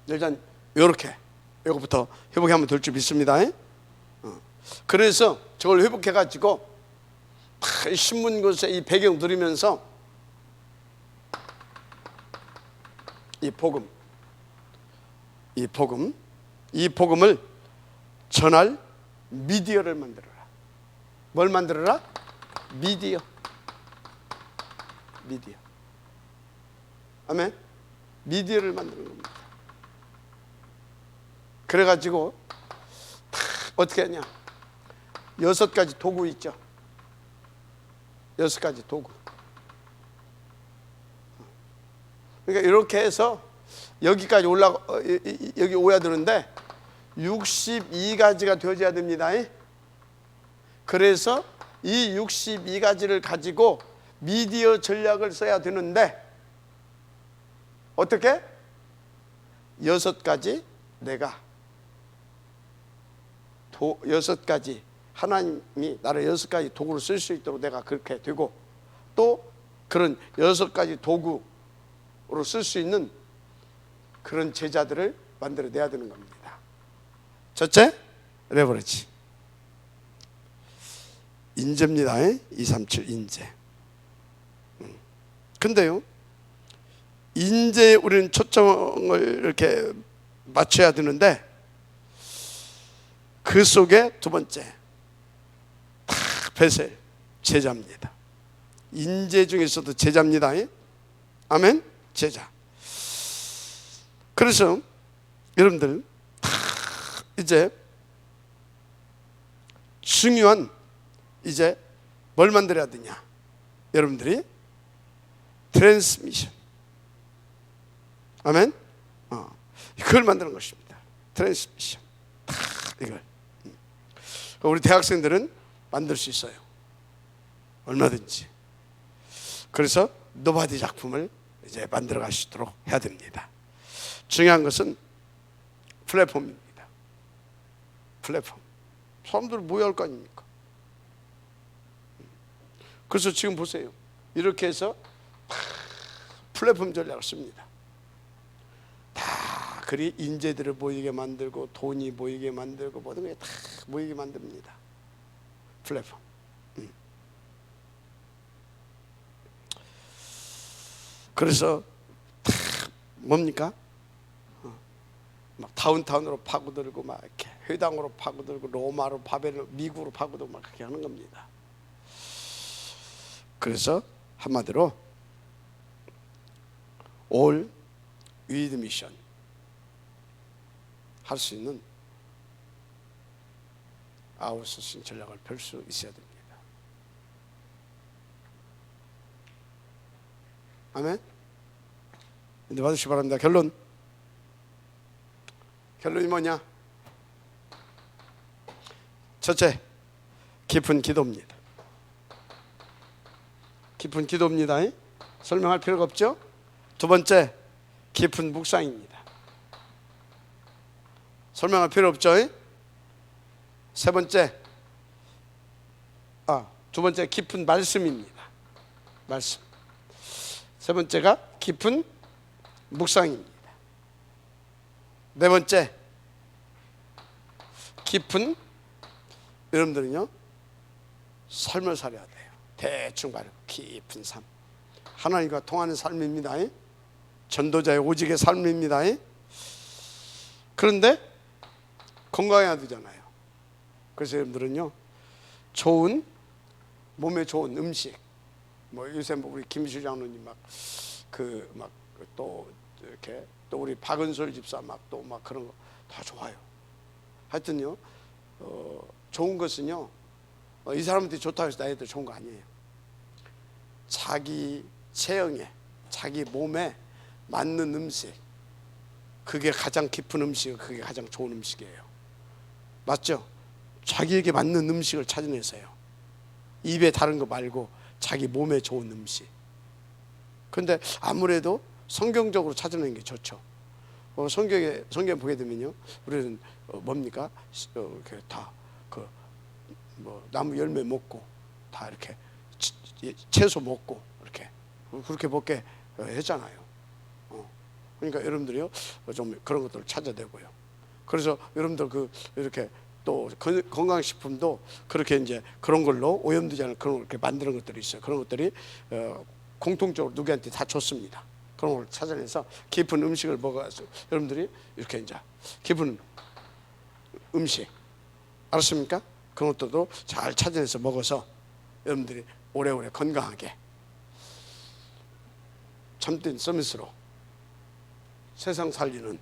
일단 이렇게 이거부터 회복하면 될 줄 믿습니다. 그래서 저걸 회복해가지고 신문고에 이 배경 누리면서 이 복음을 전할 미디어를 만들어라. 뭘 만들어라? 미디어. 아멘. 미디어를 만드는 겁니다. 그래가지고 어떻게 하냐? 6가지 도구 있죠. 6가지 도구. 그러니까 이렇게 해서 여기까지 여기 오야 되는데 62가지가 되어져야 됩니다. 그래서 이 62가지를 가지고 미디어 전략을 써야 되는데 어떻게? 6가지 내가 6가지 하나님이 나를 6가지 도구로 쓸 수 있도록 내가 그렇게 되고 또 그런 6가지 도구로 쓸 수 있는 그런 제자들을 만들어내야 되는 겁니다. 첫째, 레버리지. 인재입니다. 237 인재. 근데요, 인재에 우리는 초점을 이렇게 맞춰야 되는데 그 속에 두 번째, 베셀, 제자입니다. 인재 중에서도 제자입니다. 아멘? 제자. 그래서 여러분들 이제 중요한 이제 뭘 만들어야 되냐? 여러분들이 트랜스미션. 아멘? 이걸 만드는 것입니다. 트랜스미션. 이걸. 우리 대학생들은 만들 수 있어요. 얼마든지. 그래서 노바디 작품을 이제 만들어 가시도록 해야 됩니다. 중요한 것은 플랫폼입니다. 플랫폼. 사람들 모여야 할 거 아닙니까? 그래서 지금 보세요. 이렇게 해서 플랫폼 전략을 씁니다. 다 그리 인재들을 모이게 만들고 돈이 모이게 만들고 모든 게 다 모이게 만듭니다. 플랫폼. 그래서 다 뭡니까? 막 다운타운으로 파고들고 막 이렇게 회당으로 파고들고 로마로 바벨론 미국으로 파고들고 막 그렇게 하는 겁니다. 그래서 한마디로 all with mission 할 수 있는 아웃소싱 전략을 펼 수 있어야 됩니다. 아멘. 근데 받으시기 바랍니다. 결론이 뭐냐? 첫째, 깊은 기도입니다. 깊은 기도입니다. 설명할 필요가 없죠? 두 번째, 깊은 묵상입니다. 설명할 필요 없죠? 세 번째, 두 번째 깊은 말씀입니다. 말씀. 세 번째가 깊은 묵상입니다. 네 번째, 깊은 여러분들은요 삶을 살아야 돼요. 대충 말고 깊은 삶, 하나님과 통하는 삶입니다. 전도자의 오직의 삶입니다. 그런데 건강해야 되잖아요. 그래서 여러분들은요 좋은 몸에 좋은 음식, 뭐 요새 뭐 우리 김실 장로님 또 이렇게 또 우리 박은솔 집사 또 그런 거 다 좋아요. 하여튼요 좋은 것은요 이 사람들이 좋다고 해서 나한테 좋은 거 아니에요. 자기 체형에 자기 몸에 맞는 음식, 그게 가장 깊은 음식, 그게 가장 좋은 음식이에요. 맞죠? 자기에게 맞는 음식을 찾아내세요. 입에 다른 거 말고 자기 몸에 좋은 음식. 그런데 아무래도 성경적으로 찾아내는 게 좋죠. 성경 보게 되면요, 우리는 뭡니까? 이렇게 다 뭐 나무 열매 먹고 다 이렇게 채소 먹고 이렇게 그렇게 먹게 했잖아요. 그러니까 여러분들이요 좀 그런 것들을 찾아내고요. 그래서 여러분들 이렇게 또 건강식품도 그렇게 이제 그런 걸로 오염되지 않은 그런 걸 이렇게 만드는 것들이 있어요. 그런 것들이 공통적으로 누구한테 다 좋습니다. 그런 걸 찾아내서 깊은 음식을 먹어서 여러분들이 이렇게 이제 깊은 음식 알았습니까? 그런 것들도 잘 찾아내서 먹어서 여러분들이 오래오래 건강하게 참된 서밋으로 세상 살리는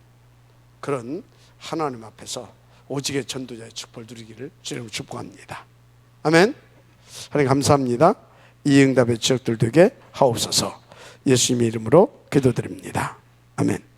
그런 하나님 앞에서 오직의 전도자의 축복을 누리기를 주님으로 축복합니다. 아멘. 하나님 감사합니다. 이 응답의 지역들 되게 하옵소서. 예수님의 이름으로 기도드립니다. 아멘.